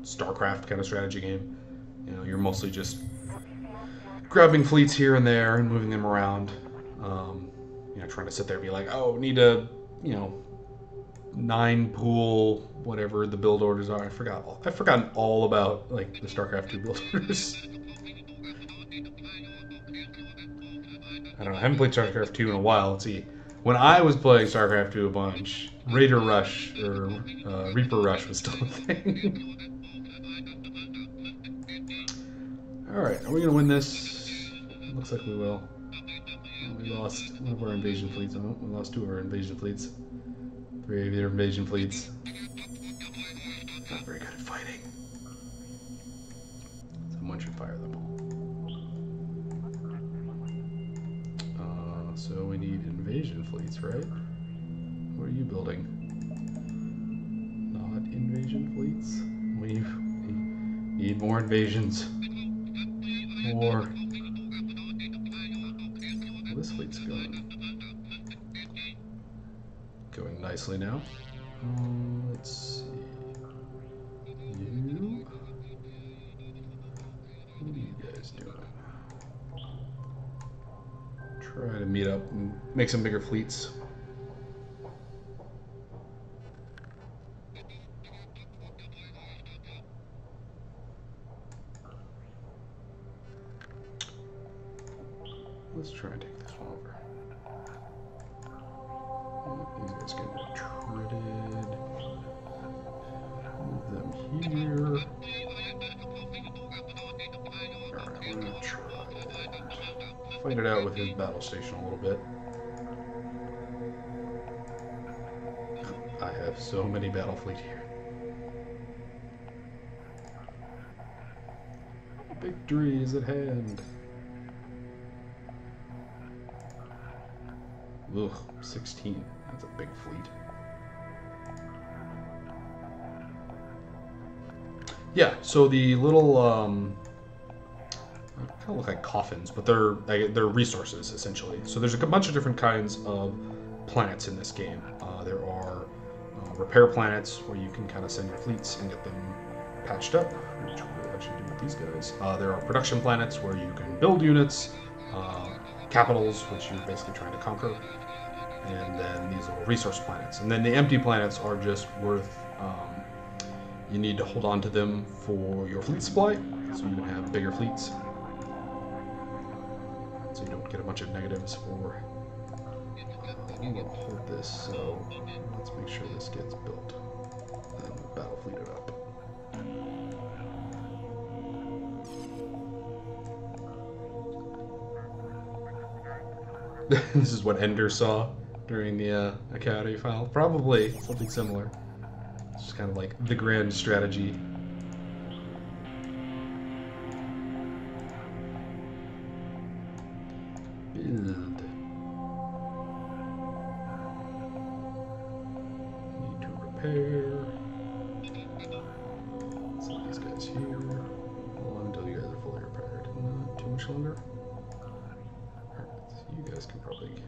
Speaker 1: StarCraft kind of strategy game. You know, you're mostly just grabbing fleets here and there and moving them around. You know, trying to sit there and be like, oh, need a, you know, 9 pool, whatever the build orders are. I've forgotten all about like the StarCraft 2 build orders. I don't know. I haven't played StarCraft 2 in a while. Let's see. When I was playing StarCraft 2 a bunch, Raider Rush or Reaper Rush was still a thing. Alright, are we going to win this? Looks like we will. We lost one of our invasion fleets. Oh, we lost 2 of our invasion fleets. 3 of their invasion fleets. Not very good at fighting. Someone should fire them all. So we need invasion fleets, right? What are you building? Not invasion fleets? We need more invasions. More. Well, this fleet's going nicely now. Let's see. You? What are you guys doing? Try to meet up and make some bigger fleets. Let's try and take this one over. These guys get treated. Move them here. Alright, we're gonna try and fight it out with his battle station a little bit. I have so many battle fleet here. Victory is at hand. Ugh, 16. That's a big fleet. Yeah, so the little kind of look like coffins, but they're resources essentially. So there's a bunch of different kinds of planets in this game. There are repair planets where you can kind of send your fleets and get them patched up, which we'll actually do with these guys. There are production planets where you can build units, capitals, which you're basically trying to conquer, and then these little resource planets. And then the empty planets are just worth, you need to hold on to them for your fleet supply, so you can have bigger fleets. So you don't get a bunch of negatives for... I'm going to hold this, so let's make sure this gets built. And we'll battle fleet it up. This is what Ender saw during the Academy file. Probably something similar. It's just kind of like the grand strategy. Build. Need to repair. Send these guys here. Hold on until you guys are fully repaired. Not too much longer. Alright, so you guys can probably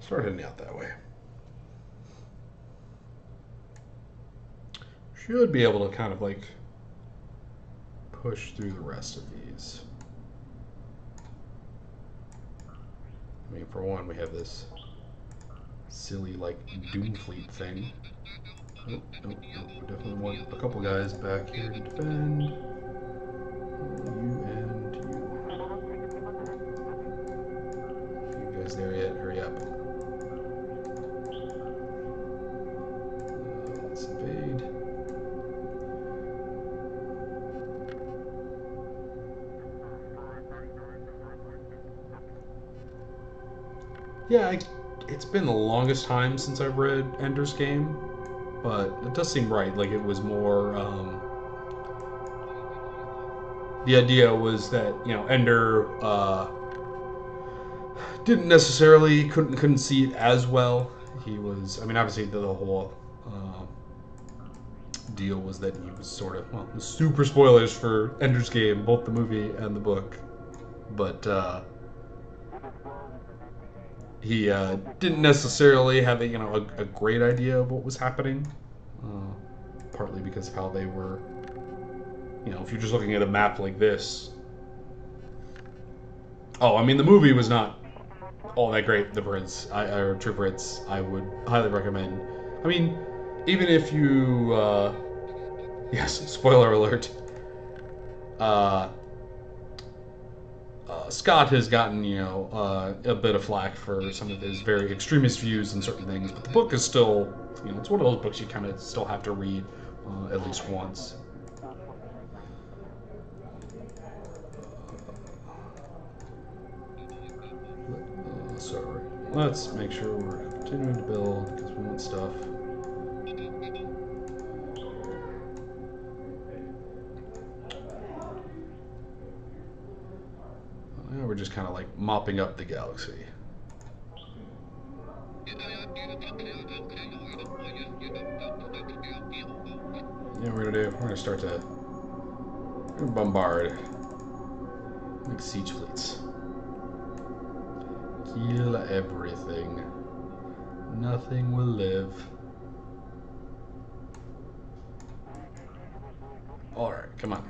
Speaker 1: start heading out that way. Should be able to kind of like push through the rest of these. I mean, for one, we have this silly, like, Doom Fleet thing. Nope, nope, nope. We definitely want a couple guys back here to defend. You and you. You guys there yet? Hurry up. Let's invade. Yeah, it's been the longest time since I've read Ender's Game, but it does seem right. Like, it was more, the idea was that, you know, Ender, didn't necessarily, couldn't see it as well. He was, I mean, obviously the whole, deal was that he was sort of, well, super spoilers for Ender's Game, both the movie and the book, but, he didn't necessarily have a, you know, a great idea of what was happening, partly because of how they were, you know, if you're just looking at a map like this. Oh, I mean, the movie was not all that great, the Brits, or True Brits, I would highly recommend. I mean, even if you, yes, spoiler alert, Scott has gotten, you know, a bit of flack for some of his very extremist views in certain things, but the book is still, you know, it's one of those books you kind of still have to read at least once. Sorry. Let's make sure we're continuing to build because we want stuff. Now we're just kind of like mopping up the galaxy. Yeah, we're gonna start to bombard, like siege fleets. Kill everything. Nothing will live. Alright, come on.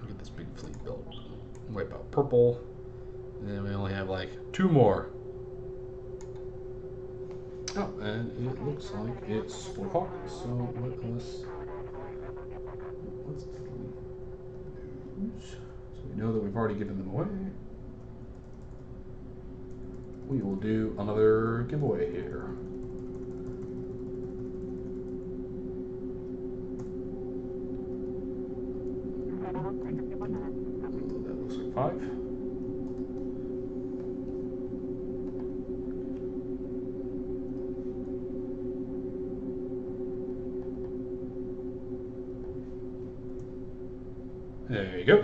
Speaker 1: Get this big fleet built. Wipe out purple. And then we only have like 2 more. Oh, and it looks like it's Sporthawk, so let's lose. So we know that we've already given them away. we will do another giveaway here. That looks like 5. There you go.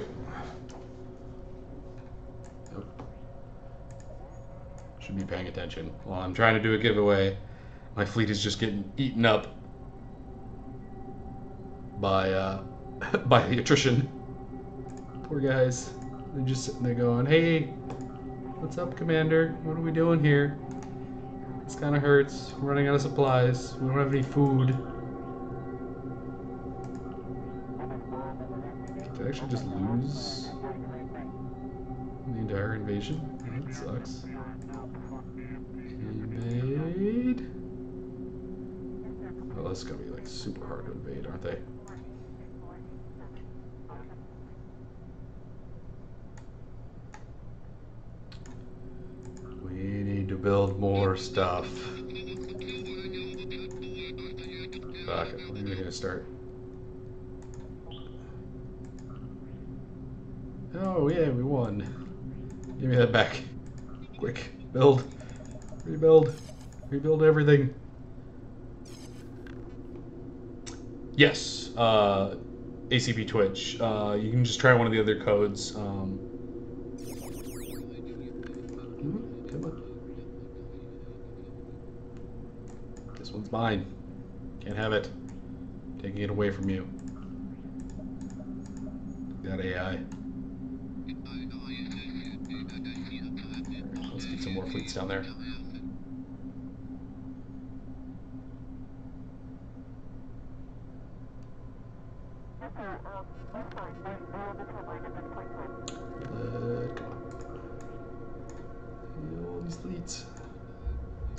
Speaker 1: Should be paying attention. While I'm trying to do a giveaway, my fleet is just getting eaten up by by the attrition. Poor guys. They're just sitting there going, "Hey, what's up, Commander? What are we doing here? This kind of hurts. We're running out of supplies. We don't have any food." Did I actually just lose the entire invasion? That sucks. Invade. Oh, this is gonna be like super hard to invade, aren't they? We need to build more stuff. Fuck it, when are we gonna start? Oh yeah, we won. Give me that back. Quick, build. Rebuild. Rebuild everything. Yes, ACP Twitch. You can just try one of the other codes. Come on. This one's mine. Can't have it. Taking it away from you. That AI. Let's get some more fleets down there. All these fleets.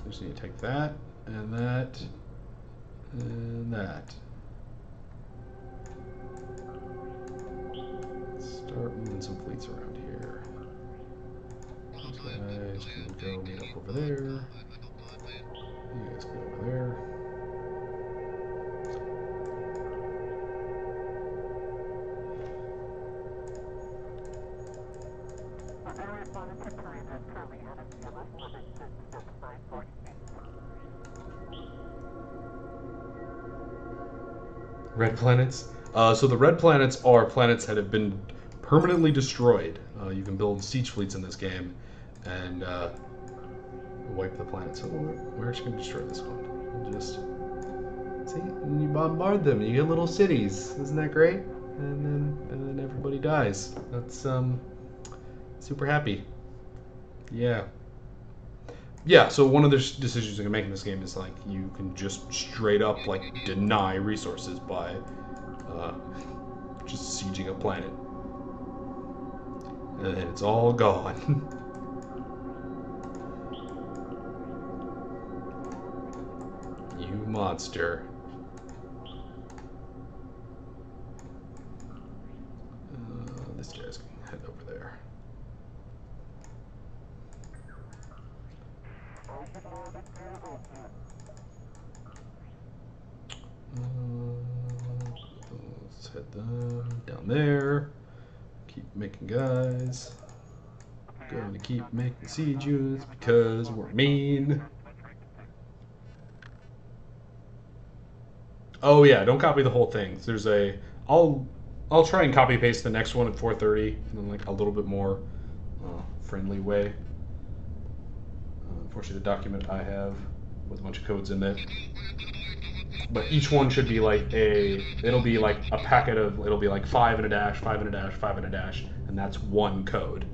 Speaker 1: We just need to take that, and that, and that. Start moving some fleets around here. These guys can go meet up over there. You guys can go over there. Red planets? So the red planets are planets that have been permanently destroyed. You can build siege fleets in this game and wipe the planet. So we're actually going to destroy this one. We'll just see, and you bombard them. You get little cities. Isn't that great? And then everybody dies. That's super happy. Yeah. Yeah, so one of the decisions you can make in this game is like you can just straight up like deny resources by just sieging a planet. And then it's all gone. You monster. This guy's gonna head over there. Let's head them down there. Keep making guys. Going to keep making siege units because we're mean. Oh yeah, don't copy the whole thing. There's a I'll try and copy paste the next one at 4:30 in like a little bit more friendly way. Unfortunately, the document I have with a bunch of codes in it, but each one should be like it'll be like a packet of, it'll be like 5 and a dash, 5 and a dash, 5 and a dash, and that's one code.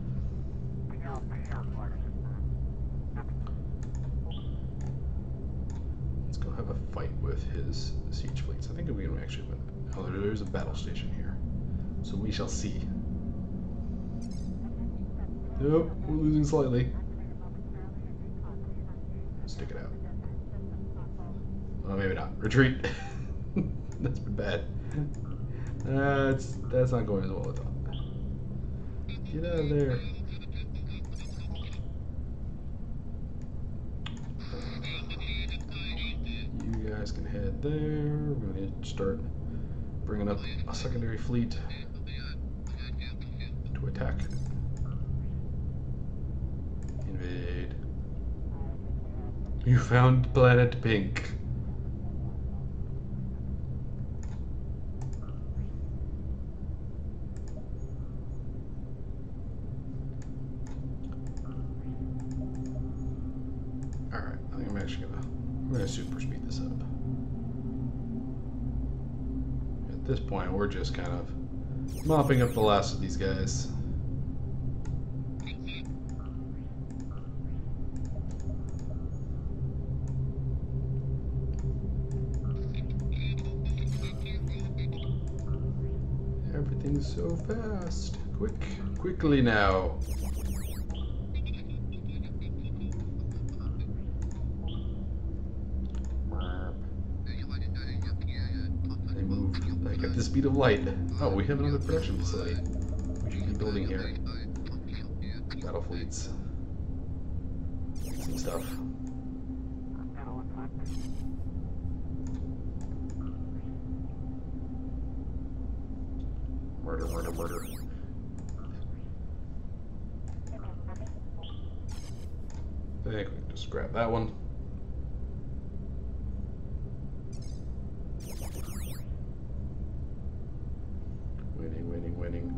Speaker 1: Let's go have a fight with his siege fleets. I think we can actually win. Oh, there's a battle station here. So we shall see. Nope, we're losing slightly. Stick it out. Oh, maybe not. Retreat. That's been bad. That's not going as well as I thought. Get out of there. guys can head there. We're going to start bringing up a secondary fleet to attack. Invade. You found planet Pink. Alright, I think I'm gonna super speed this up. At this point, we're just kind of mopping up the last of these guys. Everything's so fast. Quickly now. They move like at the speed of light. Oh, we have another production facility. We should be building here. Battle fleets. Some stuff. Murder, murder, murder. I think we can just grab that one. Winning, winning, winning.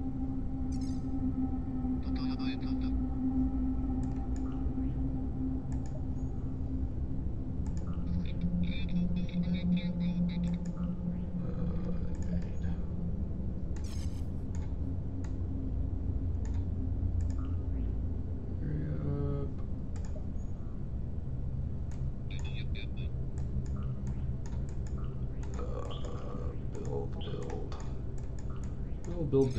Speaker 1: Build.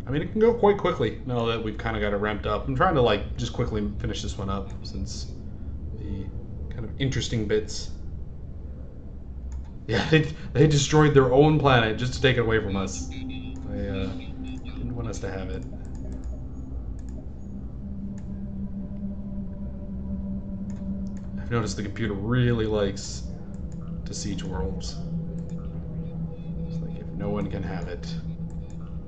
Speaker 1: I mean, it can go quite quickly now that we've kind of got it ramped up. I'm trying to like just quickly finish this one up since the kind of interesting bits. Yeah, they destroyed their own planet just to take it away from us. They didn't want us to have it. I've noticed the computer really likes to siege worlds. It's like if no one can have it,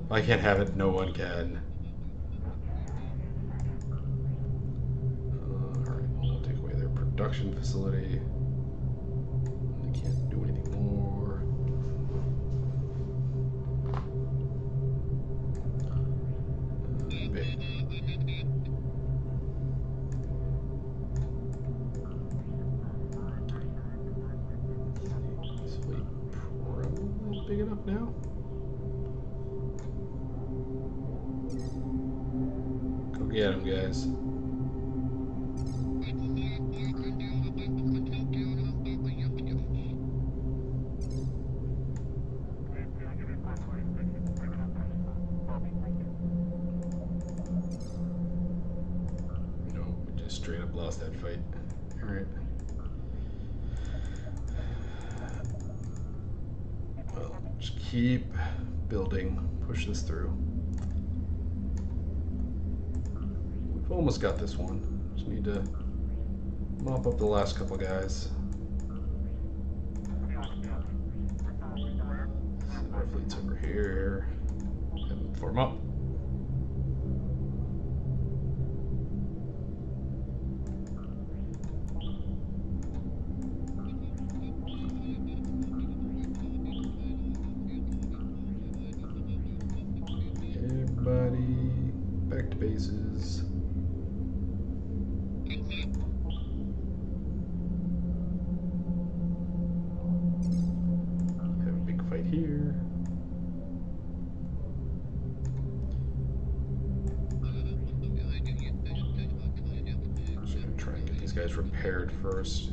Speaker 1: if I can't have it, no one can. Alright, we'll take away their production facility. They can't do anything more. Big. Big enough now? Go get him, guys. No, we just straight up lost that fight. Alright. Just keep building, push this through. We've almost got this one. Just need to mop up the last couple guys. Our fleet's over here. Have them form up. Back to bases. Have a big fight here. I'm just gonna try and get these guys repaired first.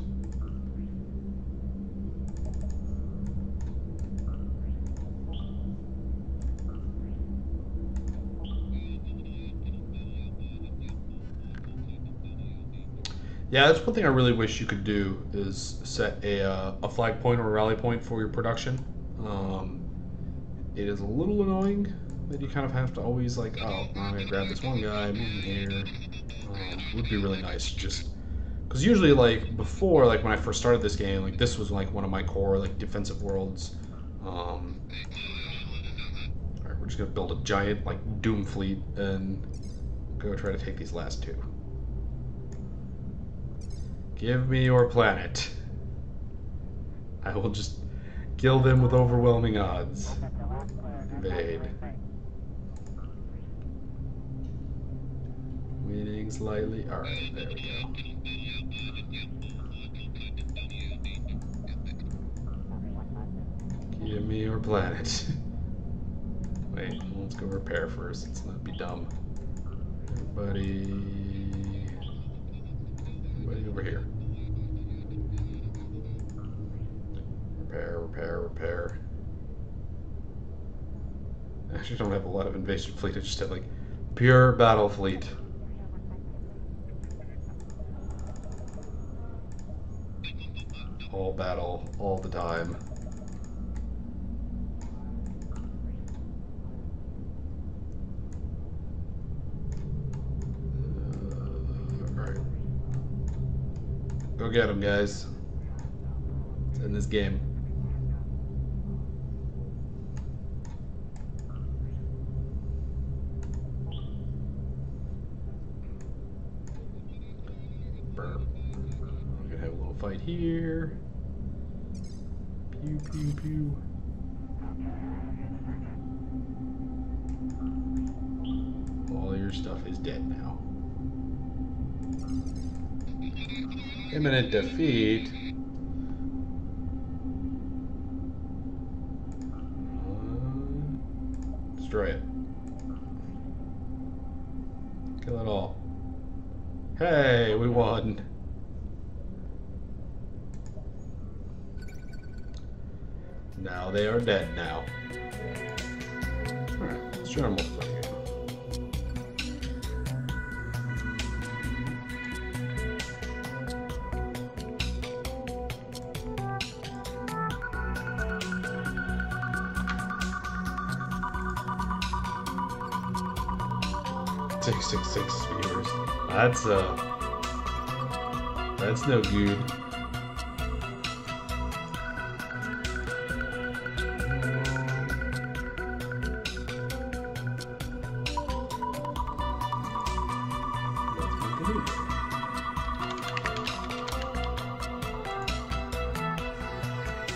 Speaker 1: Yeah, that's one thing I really wish you could do is set a flag point or a rally point for your production. It is a little annoying that you kind of have to always like, oh, I'm gonna grab this one guy, move him here. It would be really nice to just Because usually, like, before, like, when I first started this game, like, this was, like, one of my core, like, defensive worlds. Alright, we're just gonna build a giant, like, Doom fleet and go try to take these last two. Give me your planet. I will just kill them with overwhelming odds. Invade. Winning slightly. Alright, there we go. Give me your planet. Wait, let's go repair first. Let's not be dumb. Everybody over here. Repair. I actually don't have a lot of invasion fleet. I just have like pure battle fleet. All battle, all the time. Alright. Go get them, guys. Let's end this game. Burp. We're gonna have a little fight here. Pew, pew, pew. All your stuff is dead now. Imminent defeat. Destroy it. Kill it all. Hey, we won. Now they are dead now. Alright, let's try a multiplayer game. Six viewers. That's no good.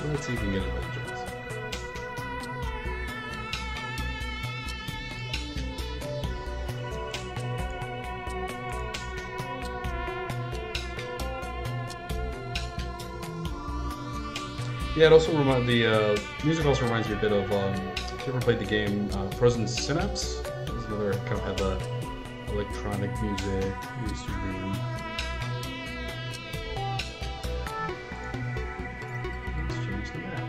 Speaker 1: Let's see if we can get a better chance. Yeah, it also the music also reminds me a bit of, if you ever played the game Frozen Synapse? There's another kind of had the electronic music. Let's change the map.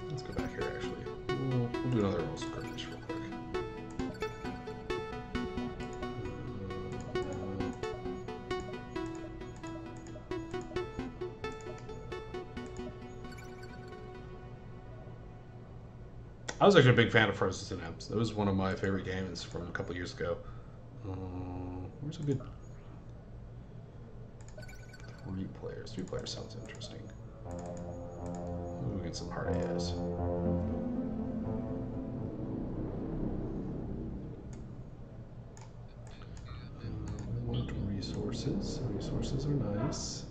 Speaker 1: Let's go back here actually. We'll do another roll skirmish real quick. I was actually a big fan of Frozen Synapse. That was one of my favorite games from a couple years ago. Where's a good 3 players? 3 players sounds interesting. We'll get some hard AS. Resources. Resources are nice.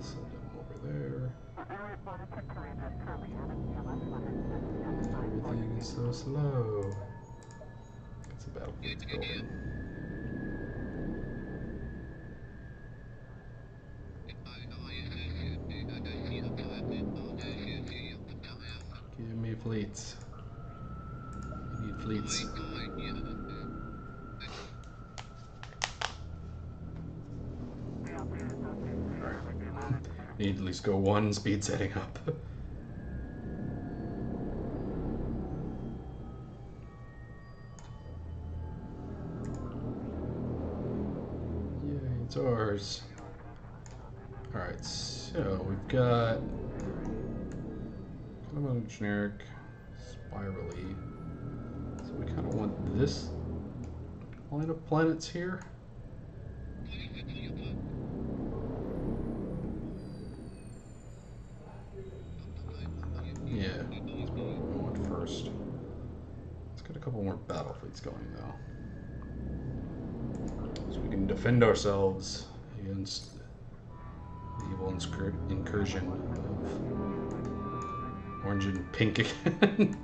Speaker 1: Send them over there. Everything is so slow. It's a battlefield building. Give me fleets. We need fleets. Need at least go 1 speed setting up. Yay, It's ours. Alright, so we've got kind of a generic spirally. So we kind of want this line of planets here. Yeah, that's probably what we want first. Let's get a couple more battle fleets going though, so we can defend ourselves against the evil incursion of orange and pink again.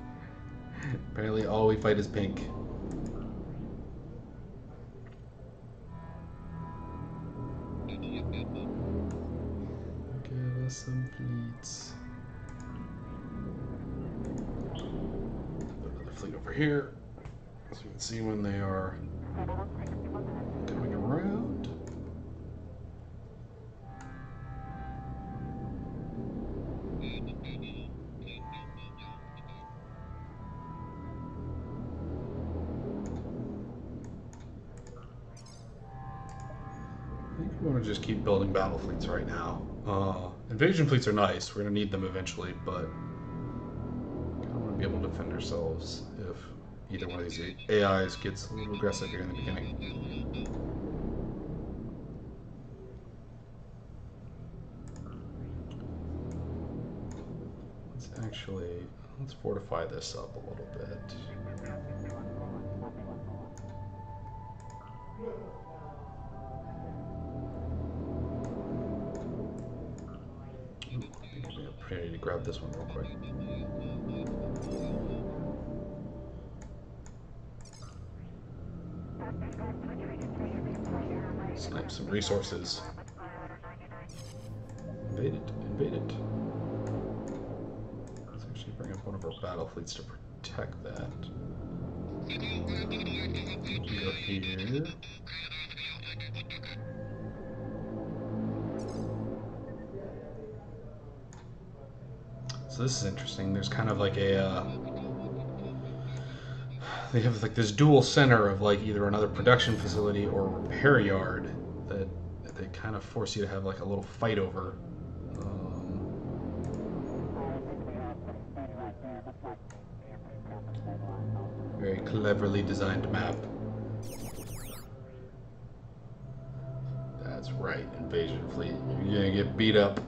Speaker 1: Apparently all we fight is pink. Give us some fleets. Another fleet over here, so we can see when they are coming around. I think we want to just keep building battle fleets right now. Invasion fleets are nice. We're going to need them eventually, but I kind of want to be able to defend ourselves if either one of these AIs gets a little aggressive here in the beginning. Let's fortify this up a little bit. Ooh, I think I have an opportunity to grab this one real quick. Snipe some resources. Invade it, invade it. Let's actually bring up one of our battle fleets to protect that. You can go here. So this is interesting. There's kind of like a they have like this dual center of like either another production facility or repair yard that they kind of force you to have like a little fight over. Very cleverly designed map. That's right, invasion fleet. You're gonna get beat up.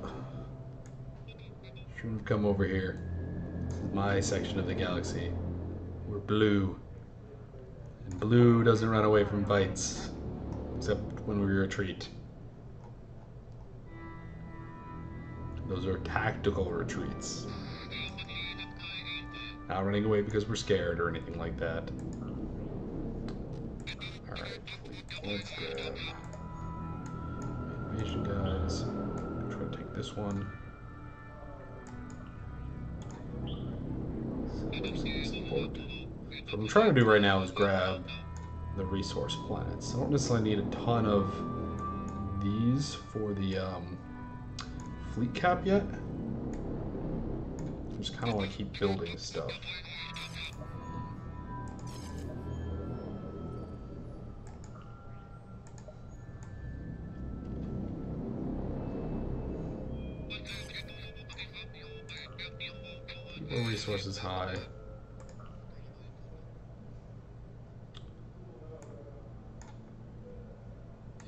Speaker 1: Shouldn't have come over here. This is my section of the galaxy. We're blue. And blue doesn't run away from fights. Except when we retreat. Those are tactical retreats. Not running away because we're scared or anything like that. Alright, let's grab invasion guys. Try to take this one. Support. So what I'm trying to do right now is grab the resource planets. I don't necessarily need a ton of these for the fleet cap yet. I just kind of want to keep building stuff. Keep our resources high.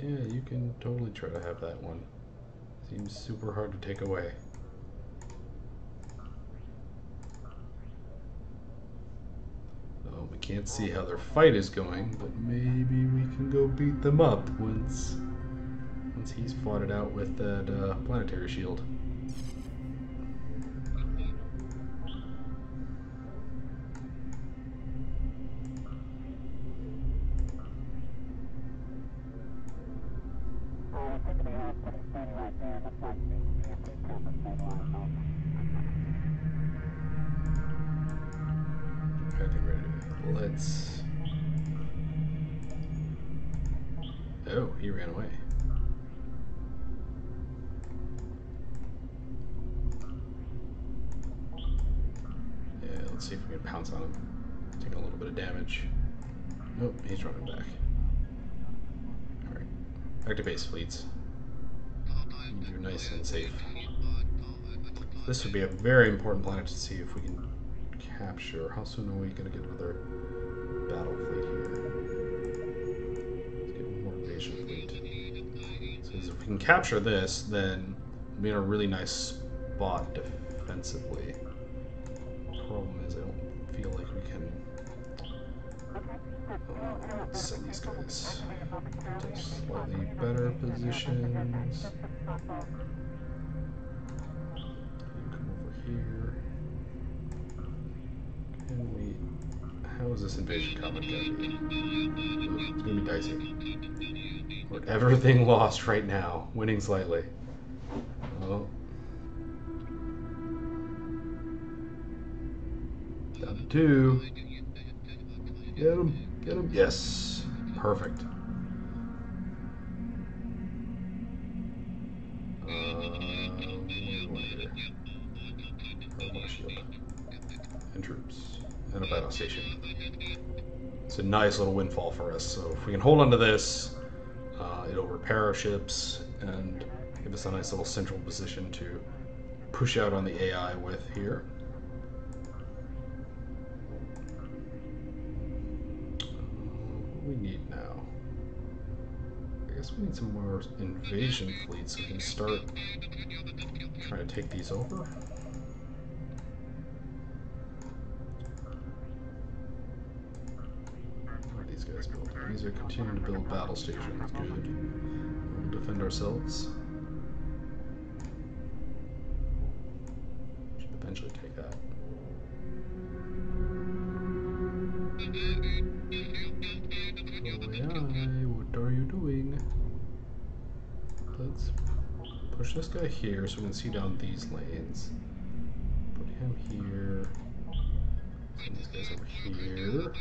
Speaker 1: Yeah, you can totally try to have that one. Seems super hard to take away. Oh, we can't see how their fight is going, but maybe we can go beat them up once he's fought it out with that planetary shield. Let's... Oh, he ran away. Yeah, let's see if we can pounce on him. Taking a little bit of damage. Nope, he's running back. Alright. Active base fleets. You're nice and safe. This would be a very important planet to see if we can capture. How soon are we going to get another battle fleet here? Let's get one more invasion fleet. So if we can capture this, then we'll be in a really nice spot defensively. The problem is I don't feel like we can send these guys to slightly better positions. Come over here. Can we... How is this invasion coming going to be? It's going to be dicey. We're everything lost right now. Winning slightly. Oh. Down to 2. Get him. Get him. Yes. Perfect. Shield. And troops. And a battle station. It's a nice little windfall for us. So if we can hold on to this, it'll repair our ships and give us a nice little central position to push out on the AI with here. What do we need now? I guess we need some more invasion fleets so we can start trying to take these over. These guys build. These are continuing to build battle stations. Good. We'll defend ourselves. Should eventually take that. AI, what are you doing? Let's push this guy here so we can see down these lanes. Put him here. Send these guys over here.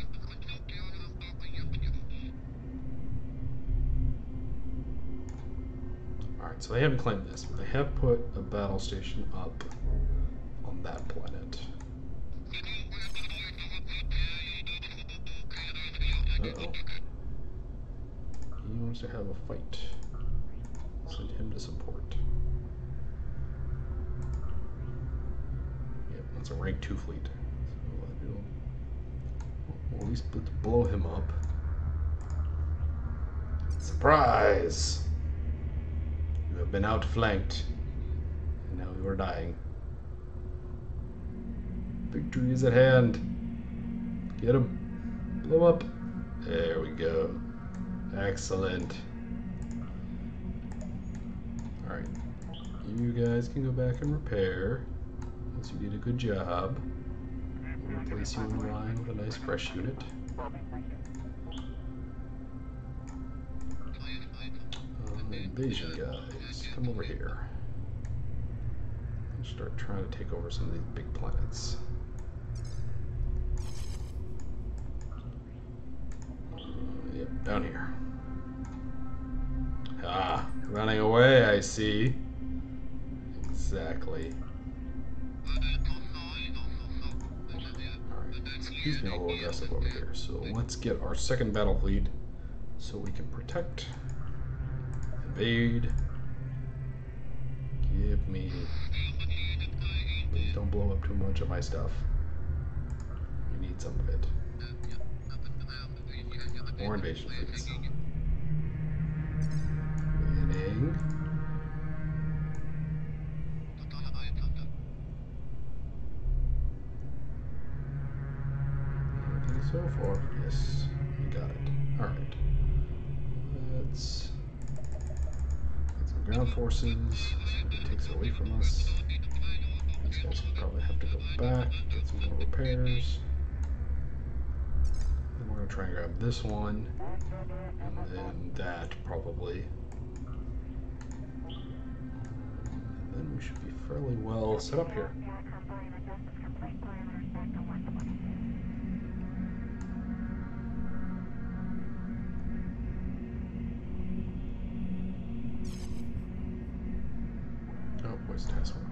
Speaker 1: Alright, so they haven't claimed this, but they have put a battle station up on that planet. Uh-oh. He wants to have a fight. Send him to support. Yep, that's a rank 2 fleet. So we'll at least blow him up. Surprise! You have been outflanked, and now you are dying. Victory is at hand. Get him. Blow up. There we go. Excellent. Alright. You guys can go back and repair. Once you did a good job. We'll replace you in line with a nice fresh unit. Invasion guys, come over here. And start trying to take over some of these big planets. Yep, down here. Ah, running away, I see. Exactly. Alright, he's being a little aggressive over here, so let's get our second battle fleet so we can protect. Invade. Give me. Please don't blow up too much of my stuff. We need some of it. More invasion fleets. Winning. Everything so far. Yes, we got it. Alright. Let's. Ground forces, it takes it away from us. These guys will probably have to go back, get some more repairs. And we're going to try and grab this one, and then that probably. And then we should be fairly well set up here. Where's task one?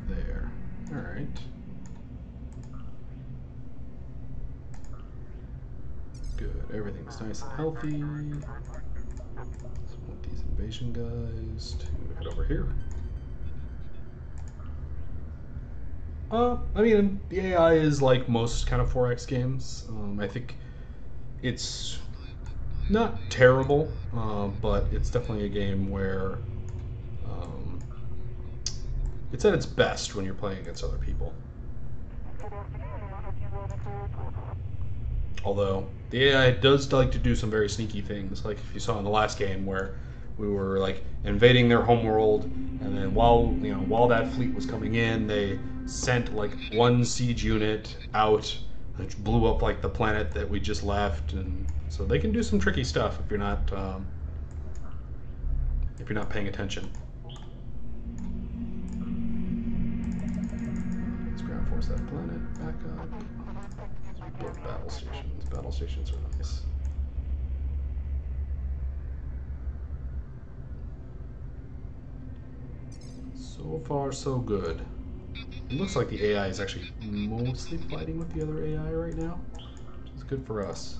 Speaker 1: There. Alright. Good. Everything's nice and healthy. So I want these invasion guys to head over here. I mean, the AI is like most kind of 4X games. I think it's not terrible, but it's definitely a game where um, it's at its best when you're playing against other people. Although the AI does like to do some very sneaky things, like if you saw in the last game where we were like invading their homeworld, and then while that fleet was coming in, they sent like one siege unit out, which blew up like the planet that we just left, and so they can do some tricky stuff if you're not paying attention. Let's ground force that planet back up. Build battle stations. Battle stations are nice. So far, so good. It looks like the AI is actually mostly fighting with the other AI right now, which is good for us.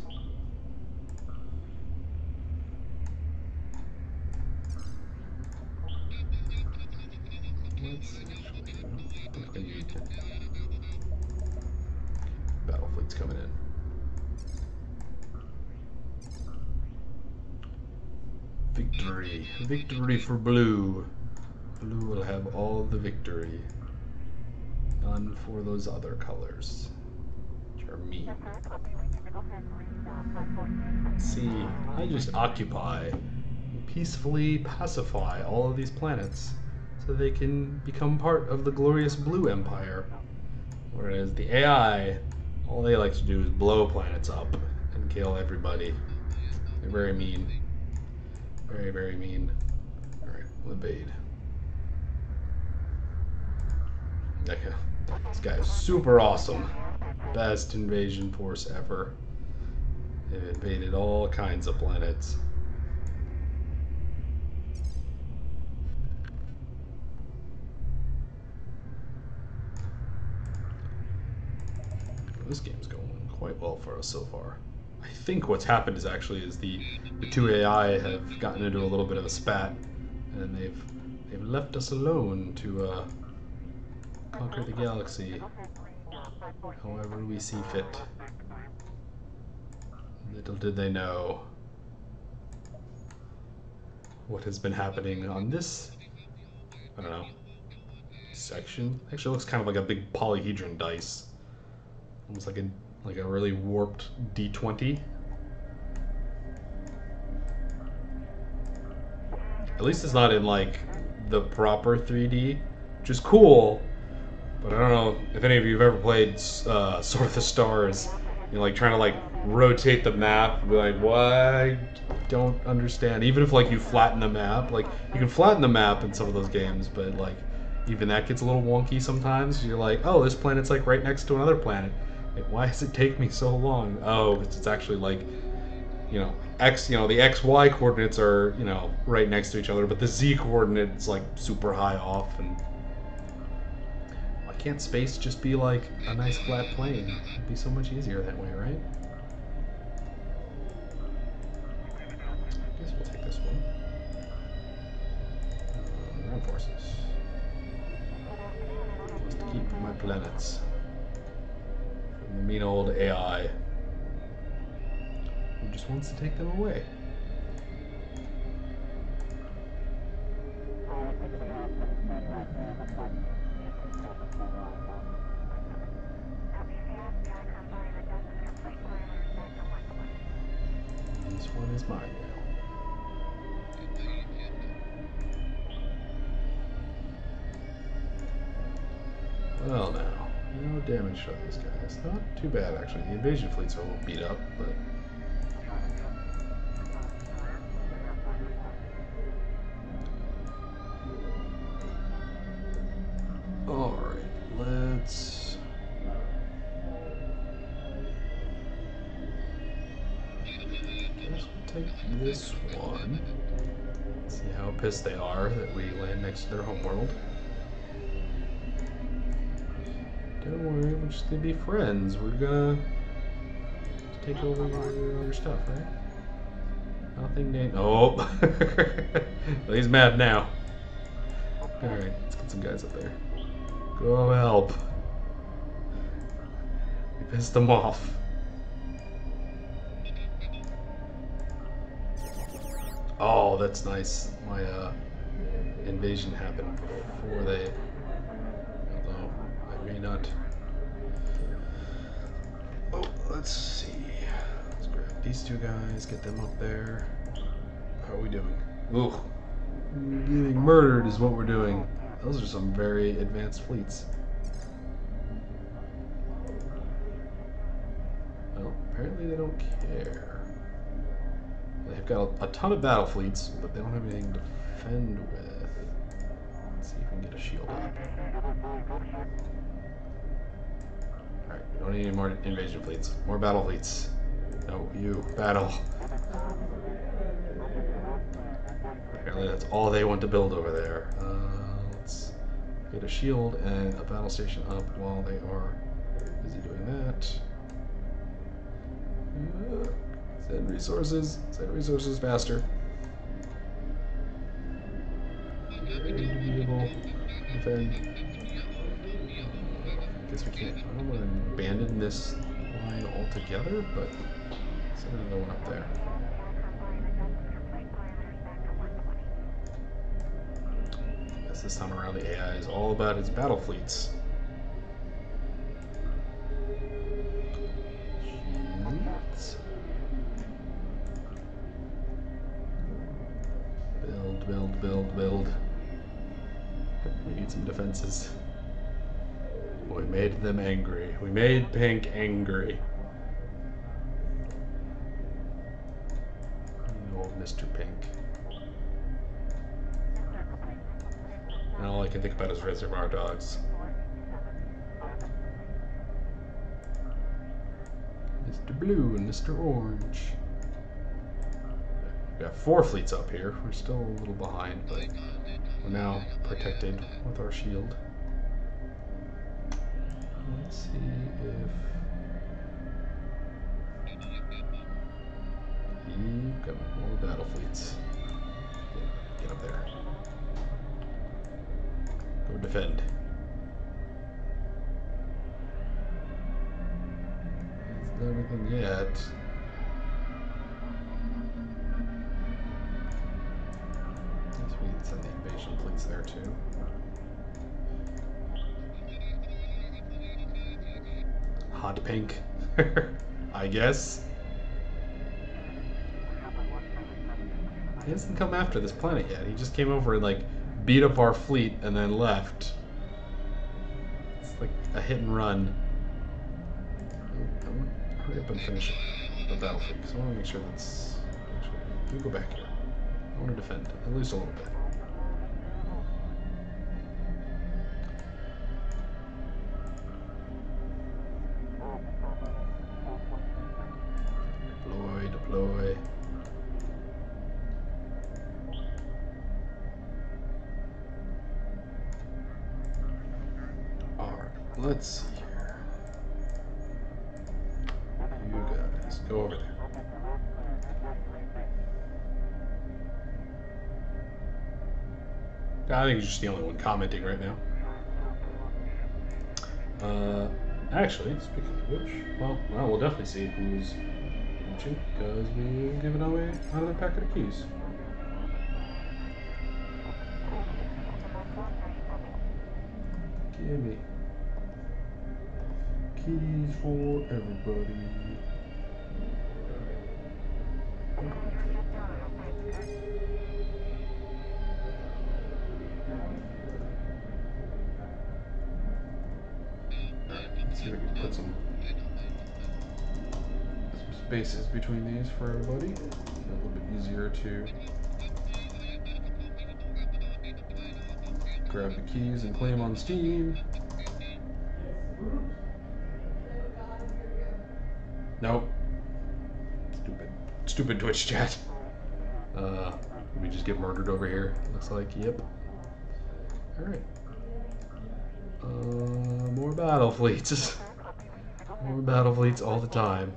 Speaker 1: Let's actually, I think we need battle fleets coming in. Victory. Victory for blue. Blue will have all the victory. None for those other colors, which are mean. See, I just occupy, peacefully pacify all of these planets so they can become part of the glorious blue empire. Whereas the AI, all they like to do is blow planets up and kill everybody. They're very mean. Very, very mean. Alright, we'll invade. Okay. This guy is super awesome. Best invasion force ever. They've invaded all kinds of planets. This game's going quite well for us so far. I think what's happened is the two AI have gotten into a little bit of a spat, and they've left us alone to conquer the galaxy however we see fit. Little did they know what has been happening on this, I don't know, section. Actually, it looks kind of like a big polyhedron dice. Almost like a really warped D20. At least it's not in like the proper 3D, which is cool. But I don't know if any of you have ever played Sword of the Stars. You know, like trying to like rotate the map and be like, what? I don't understand. Even if like you flatten the map, like you can flatten the map in some of those games, but like even that gets a little wonky sometimes. You're like, oh, this planet's like right next to another planet. Like, why does it take me so long? Oh, it's actually like, you know, the XY coordinates are, you know, right next to each other, but the Z coordinate is like super high off. And why can't space just be like a nice flat plane? It'd be so much easier that way, right? I guess we'll take this one. Ground forces. Just to keep my planets from the mean old AI who just wants to take them away. This one is mine now. Well now, no damage to these guys. Not too bad actually. The invasion fleets are a little beat up, but alright, let's take this one. See how pissed they are that we land next to their homeworld. Don't worry, we're just gonna be friends. We're gonna take over your stuff, right? Ding ding. Oh, well, he's mad now. All right, let's get some guys up there. Go help. We pissed them off. Oh, that's nice. My invasion happened before they. Although I may not. Oh, let's see. Let's grab these two guys, get them up there. How are we doing? Ooh, getting murdered is what we're doing. Those are some very advanced fleets. Well, apparently they don't care. They've got a ton of battle fleets, but they don't have anything to defend with. Let's see if we can get a shield up. Alright, we don't need any more invasion fleets. More battle fleets. No, you, battle. Apparently that's all they want to build over there. Let's get a shield and a battle station up while they are busy doing that. Send resources faster. Ready to be able to defend. I guess we can't. I don't want to abandon this line altogether, but send another one up there. I guess this time around the AI is all about its battle fleets. Build. We need some defenses. We made them angry. We made Pink angry. Old Mr. Pink. And all I can think about is Reservoir Dogs. Mr. Blue and Mr. Orange. We got 4 fleets up here. We're still a little behind, but we're now protected with our shield. Let's see if you've got more battle fleets. Get up there. Go defend. It's not anything yet. We can send the invasion fleets there too. Hot Pink, I guess. He hasn't come after this planet yet. He just came over and like beat up our fleet and then left. It's like a hit and run. Hurry up and finish the battle fleet because I want to make sure that's. Actually, go back here. I want to defend, at least a little bit. Deploy. Alright, let's see here. You guys, go over there. I think he's just the only one commenting right now. Actually, speaking of which, well, we'll definitely see who's watching because we've given away another packet of keys. Give me keys for everybody. Let's see if we can put some spaces between these for everybody. It's a little bit easier to grab the keys and play them on Steam. Nope. Stupid Twitch chat. We just get murdered over here. Looks like, yep. Alright. More battle fleets. More battle fleets all the time.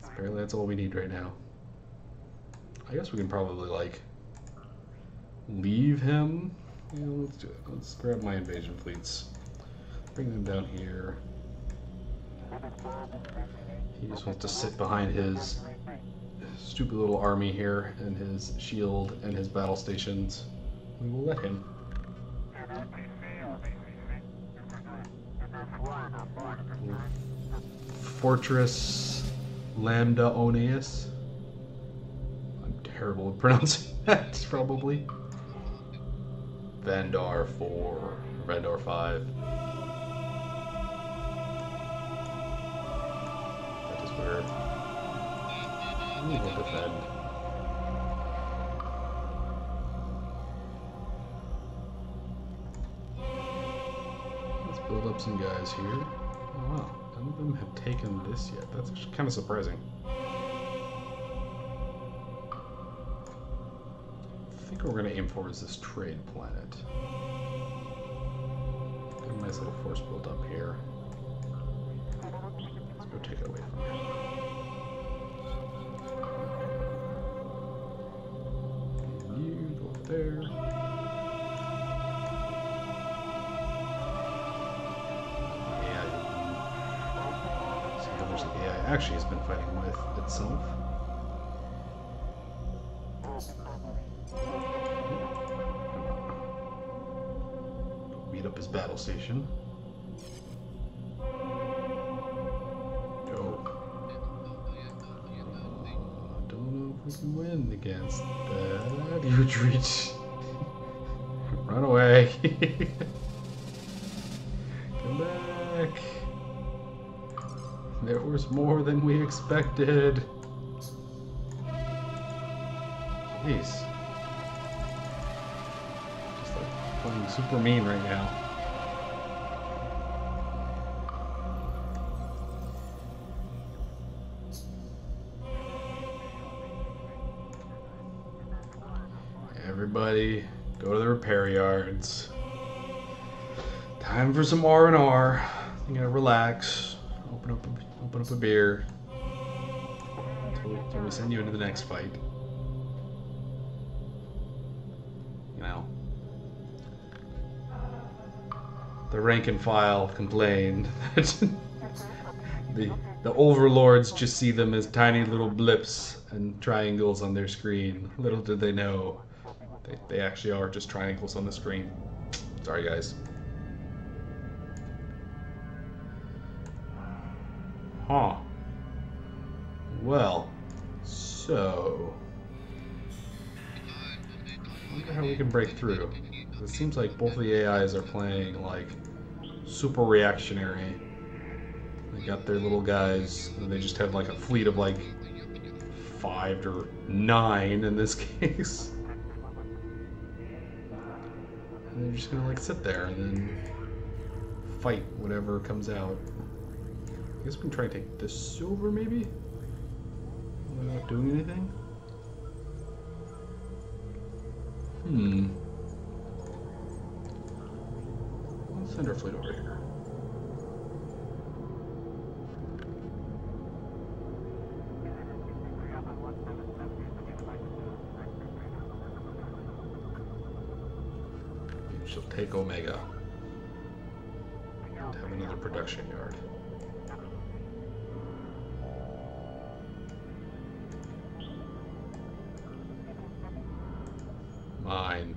Speaker 1: Apparently that's all we need right now. I guess we can probably, like, leave him. Yeah, let's do it. Let's grab my invasion fleets. Bring them down here. He just wants to sit behind his stupid little army here and his shield and his battle stations. We will let him. Fortress Lambda Oneus. I'm terrible at pronouncing that, probably. Vandar 4, Vandar 5. That is weird. We will defend. Let's build up some guys here. Oh wow, none of them have taken this yet. That's actually kind of surprising. I think we're going to aim for is this trade planet. Got a nice little force built up here. Let's go take it away from here. And you go up there. The AI actually has been fighting with itself. Meet up his battle station. Go. Don't know if we can win against that. You retreat. Run away. Come back. There was more than we expected. Jeez. Just like playing super mean right now. Everybody, go to the repair yards. Time for some R&R. You gotta relax. Open up a beer until we send you into the next fight. You know, the rank and file complained that the overlords just see them as tiny little blips and triangles on their screen. Little did they know they actually are just triangles on the screen. Sorry, guys. Huh. Well, so I wonder how we can break through. It seems like both the AIs are playing like super reactionary. They got their little guys, and they just have like a fleet of like 5 or 9 in this case. And they're just gonna like sit there and then fight whatever comes out. I guess we can try and take this over, maybe? They're not doing anything? Let's send our fleet over here. She'll take Omega. And have another production yard. Mine.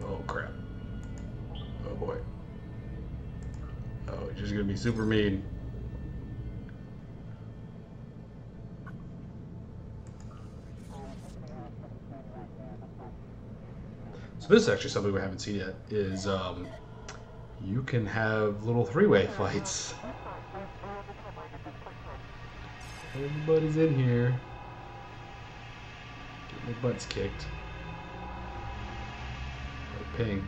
Speaker 1: Oh crap. Oh boy. Oh, he's just gonna be super mean. So this is actually something we haven't seen yet, is you can have little 3-way fights. Everybody's in here. Getting their butts kicked. By Pink.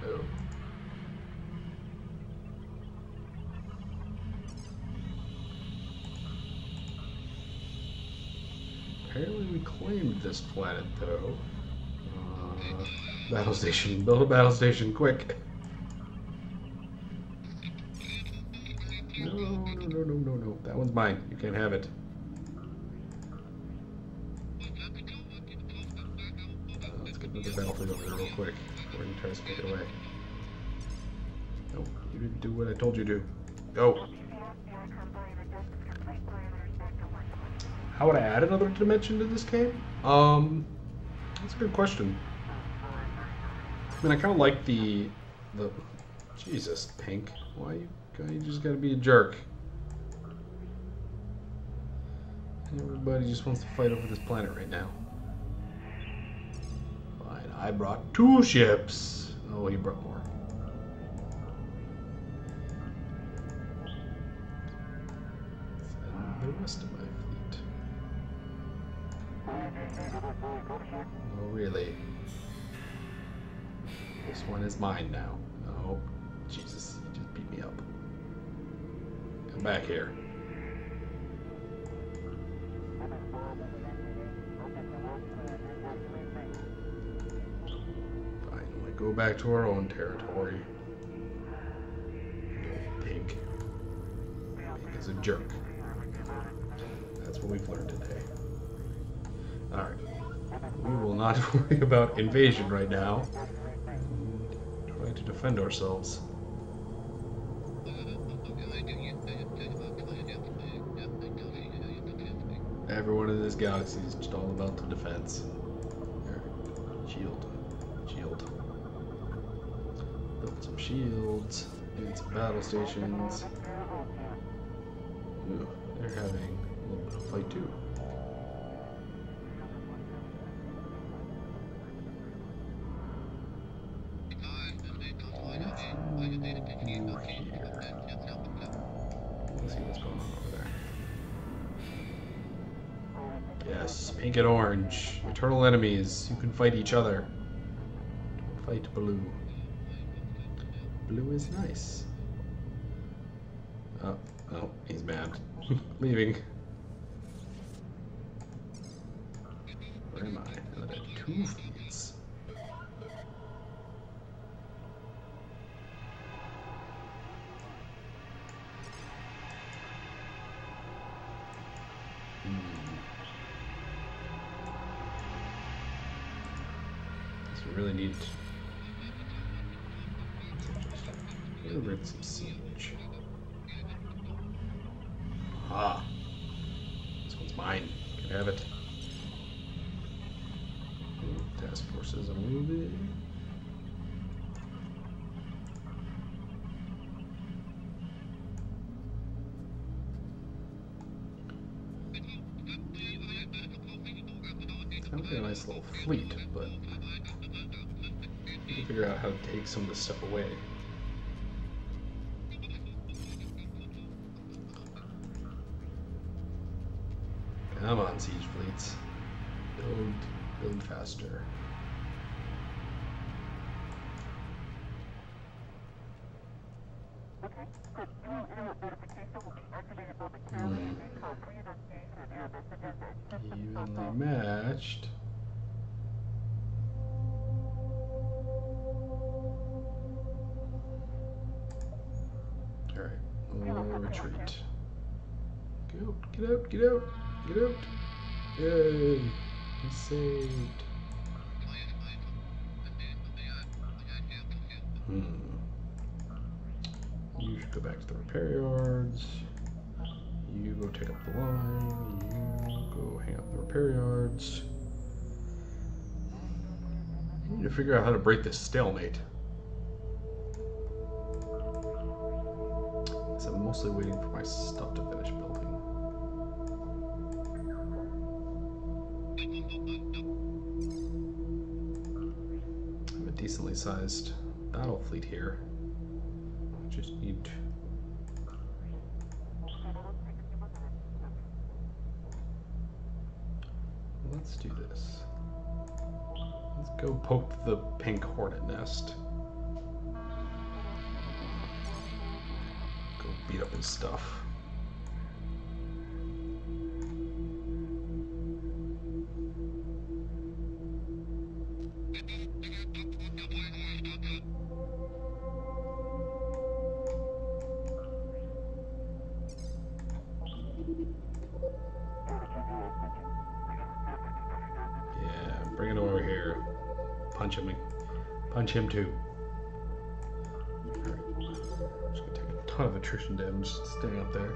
Speaker 1: Oh. Apparently we claimed this planet, though. Battle station. Build a battle station, quick. No. That one's mine. You can't have it. Let's get another battlefield over there real quick before he tries to take it away. Nope, you didn't do what I told you to. Go. How would I add another dimension to this game? That's a good question. I mean, I kind of like the Jesus, Pink. Why you just gotta be a jerk? Everybody just wants to fight over this planet right now. Fine, I brought 2 ships. Oh, he brought more. Send the rest of my fleet. Oh, really? This one is mine now. Oh, Jesus, you just beat me up. Come back here. Finally, go back to our own territory. Pink. Pink is a jerk. That's what we've learned today. Alright. We will not worry about invasion right now. Try to defend ourselves. Everyone in this galaxy is just all about the defense. Shield. Build some shields. Need some battle stations. Ooh, they're having a little bit of fight too. Let's see what's going on over there. Yes, pink and orange. Eternal enemies. You can fight each other. Don't fight blue. Blue is nice. Oh, he's mad. Leaving. Where am I? I'm at 2 fleets. Really need to bring some siege. Ah, this one's mine. Can I have it? Task forces are moving. Sounds like a nice little fleet, but we can figure out how to take some of this stuff away. Come on, siege fleets. Build faster. Evenly matched. Alright, we'll retreat. Get out! Yay! He's saved. You should go back to the repair yards. You go take up the line. You go hang out the repair yards. I need to figure out how to break this stalemate. So I'm mostly waiting for my stuff to finish building. I have a decently sized battle fleet here. I just need... Let's do this. Let's go poke the pink hornet nest. Go beat up his stuff. Bring it over here. Punch him. Punch him too. Alright. Just gonna take a ton of attrition damage staying up there.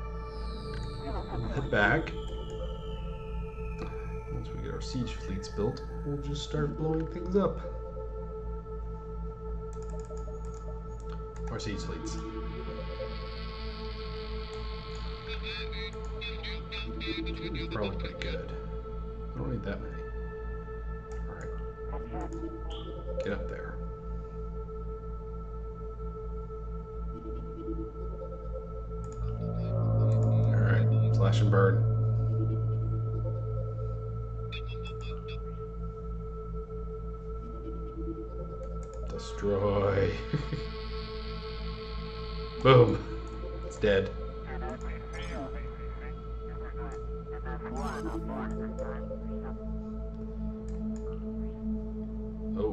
Speaker 1: We'll head back. Once we get our siege fleets built, we'll just start blowing things up. Our siege fleets. Probably pretty good. I don't need that many. Alright. Get up there. Alright. Slash and burn. Destroy. Boom. It's dead. Oh,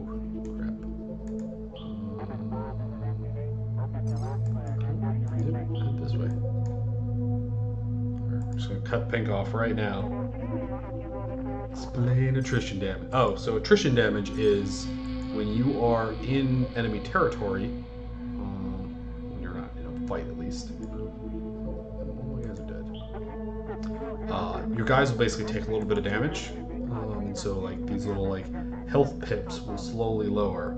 Speaker 1: crap. Yep, this way. We're just going to cut pink off right now. Explain attrition damage. Oh, so attrition damage is when you are in enemy territory, when you're not in a fight at least. All my guys are dead. Your guys will basically take a little bit of damage. And so like these little like health pips will slowly lower.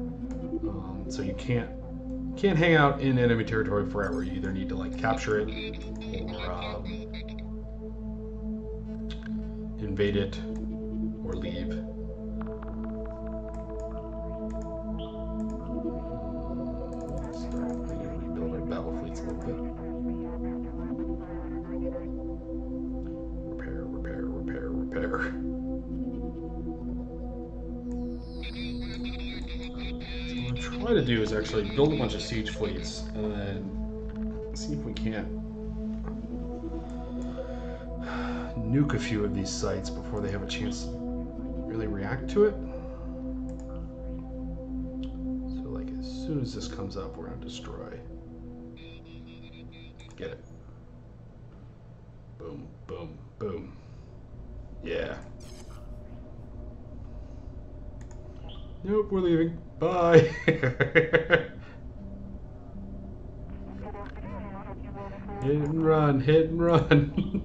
Speaker 1: So you can't hang out in enemy territory forever. You either need to like capture it or invade it or leave. Start rebuild our battle fleets a little bit. Repair. Try to do is actually build a bunch of siege fleets and then see if we can't nuke a few of these sites before they have a chance to really react to it. So like as soon as this comes up, we're gonna destroy. Get it. Boom, boom, boom. Yeah. Nope, we're leaving. Bye. Hit and run, hit and run.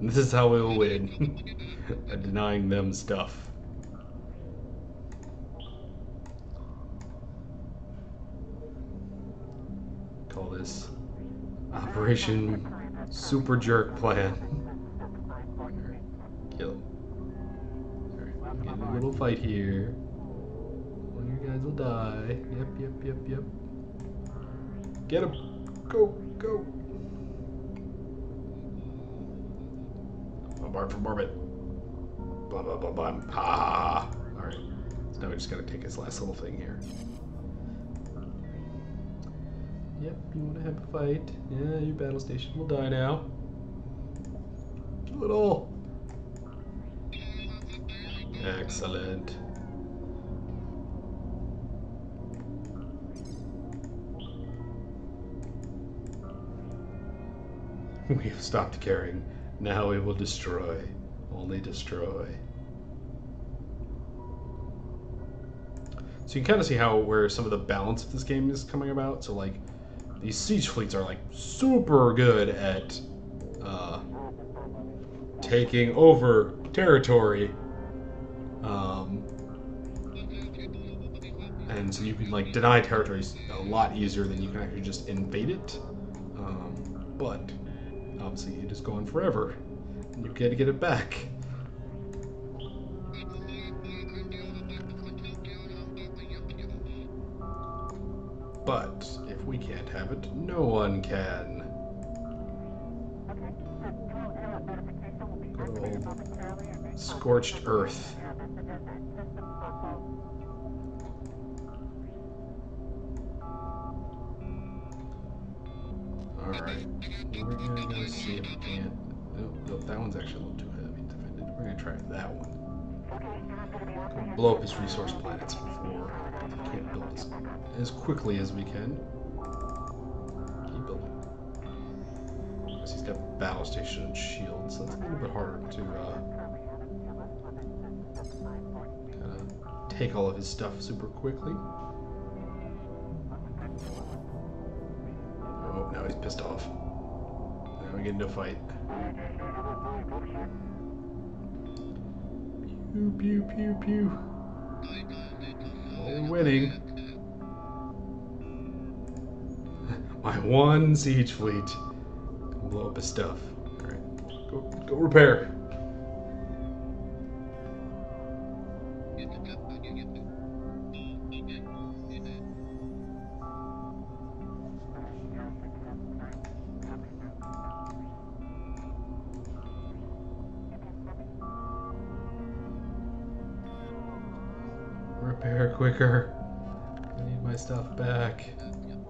Speaker 1: This is how we'll win. By denying them stuff. Call this Operation Super Jerk Plan. Kill him. Alright, getting a little fight here. One of you guys will die. Yep. Get him! Go! Bombard from orbit. Blah. Ha! Alright. So now we just gotta take his last little thing here. Yep, you wanna have a fight. Yeah, your battle station will die now. Kill it all! Excellent. We have stopped caring. Now we will destroy. Only destroy. So you can kind of see where some of the balance of this game is coming about. So like, these siege fleets are like super good at taking over territory. And so you can like deny territories a lot easier than you can actually just invade it. But obviously it is going forever, and you got to get it back. But if we can't have it, no one can. Good old scorched earth. Alright, we're gonna go see if we can't. Nope, that one's actually a little too heavy defended. We're gonna try that one. Blow up his resource planets before we can't build as quickly as we can. Keep building. Because he's got battle station and shields, so it's a little bit harder to take all of his stuff super quickly. Oh, now he's pissed off. Now we get into a fight. Pew, pew, pew, pew. We're winning. My one siege fleet. Blow up his stuff. Alright, go repair. Repair quicker. I need my stuff back.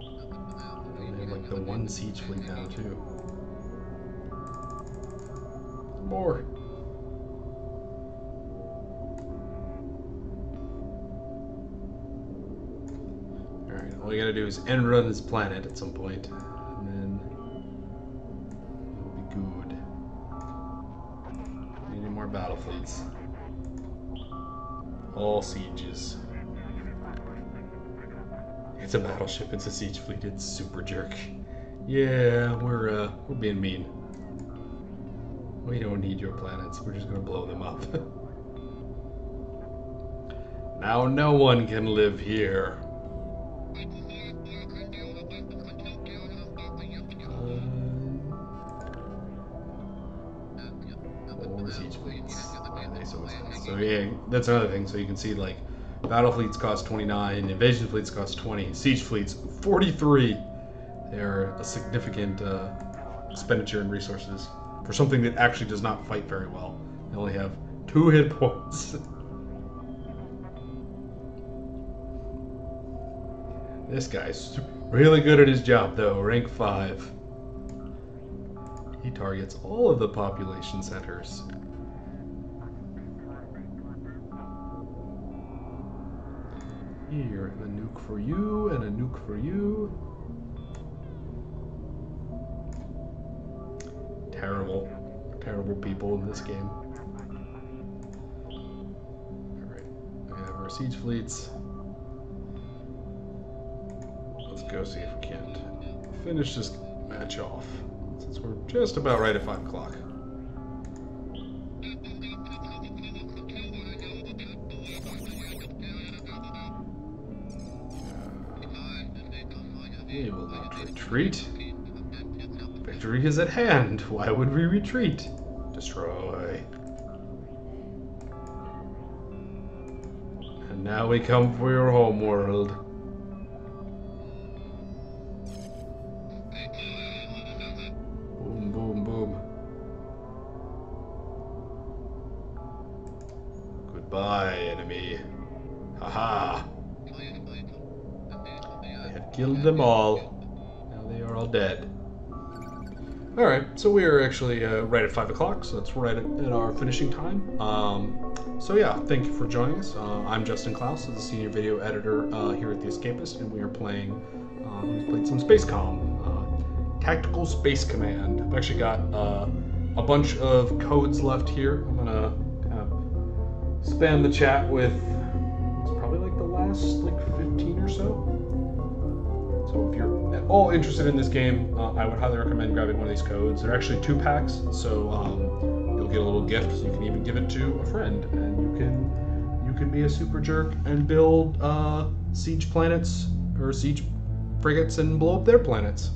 Speaker 1: I have like the one siege fleet now too. More. Alright, all we gotta do is end run this planet at some point, and then we'll be good. We need more battle fleets. All sieges. It's a battleship, it's a siege fleet, it's super jerk. Yeah, we're being mean. We don't need your planets, we're just gonna blow them up. Now no one can live here. More siege fleets. So yeah, that's another thing. So you can see like battle fleets cost 29, invasion fleets cost 20, siege fleets 43. They are a significant expenditure in resources for something that actually does not fight very well. They only have 2 hit points. This guy's really good at his job though, rank 5. He targets all of the population centers. Here, a nuke for you, and a nuke for you. Terrible, terrible people in this game. Alright, we have our siege fleets. Let's go see if we can't finish this match off, since we're just about right at 5 o'clock. We will not retreat. Victory is at hand. Why would we retreat? Destroy. And now we come for your home world. Boom, boom, boom. Goodbye, enemy. Haha. Killed them all. Now they are all dead. Alright, so we are actually right at 5 o'clock, so that's right at our finishing time. So yeah, thank you for joining us. I'm Justin Klaus, the senior video editor here at the Escapist, and we are playing, we played some SpaceCom, Tactical Space Command. I've actually got a bunch of codes left here. I'm gonna kind of spam the chat with, it's probably like the last like 15 or so. So if you're at all interested in this game, I would highly recommend grabbing one of these codes. They're actually 2 packs, so you'll get a little gift. So you can even give it to a friend, and you can be a super jerk and build siege planets or siege frigates and blow up their planets.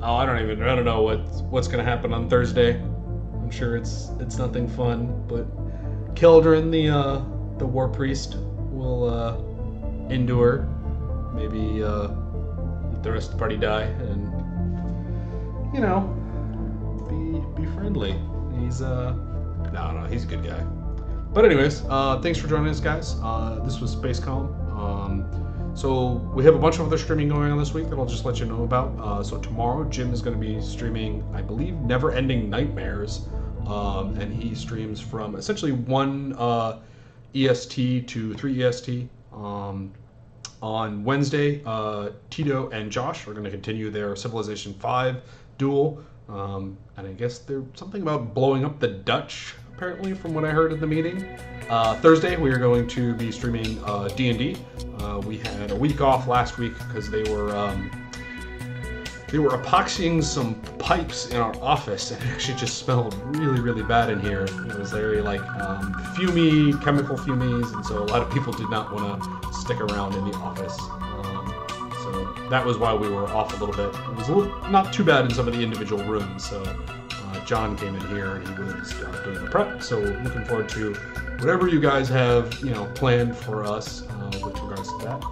Speaker 1: I don't know what's gonna happen on Thursday. I'm sure it's nothing fun, but Keldrin, the War Priest, will endure. Maybe let the rest of the party die, and you know, be friendly. He's no, he's a good guy. But anyways, thanks for joining us, guys. This was SpaceCom. So we have a bunch of other streaming going on this week that I'll just let you know about. So tomorrow, Jim is going to be streaming, I believe, Never Ending Nightmares. And he streams from essentially 1 EST to 3 EST. On Wednesday, Tito and Josh are going to continue their Civilization 5 duel. And I guess there's something about blowing up the Dutch, apparently, from what I heard in the meeting. Thursday, we are going to be streaming D&D. We had a week off last week because they were epoxying some pipes in our office, and it actually just smelled really, really bad in here. It was very like fumy, chemical fumes, and so a lot of people did not want to stick around in the office. So that was why we were off a little bit. It was not too bad in some of the individual rooms. So John came in here and he was doing the prep. So looking forward to whatever you guys have, planned for us with regards to that.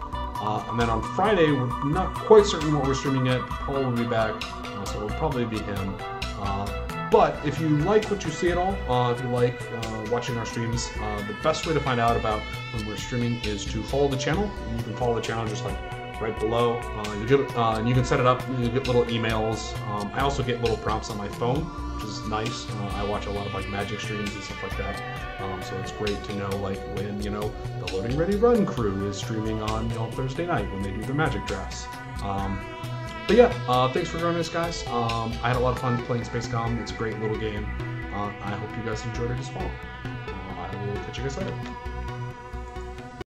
Speaker 1: And then on Friday, we're not quite certain what we're streaming yet. Paul will be back, so it'll probably be him. But if you like what you see at all, if you like watching our streams, the best way to find out about when we're streaming is to follow the channel. And you can follow the channel just like right below. And you can set it up. You get little emails. I also get little prompts on my phone, which is nice. I watch a lot of like magic streams and stuff like that. So it's great to know like when the Loading Ready Run crew is streaming on Thursday night when they do their magic drafts. But yeah, thanks for joining us, guys. I had a lot of fun playing SpaceCom. It's a great little game. I hope you guys enjoyed it as well. I will catch you guys later.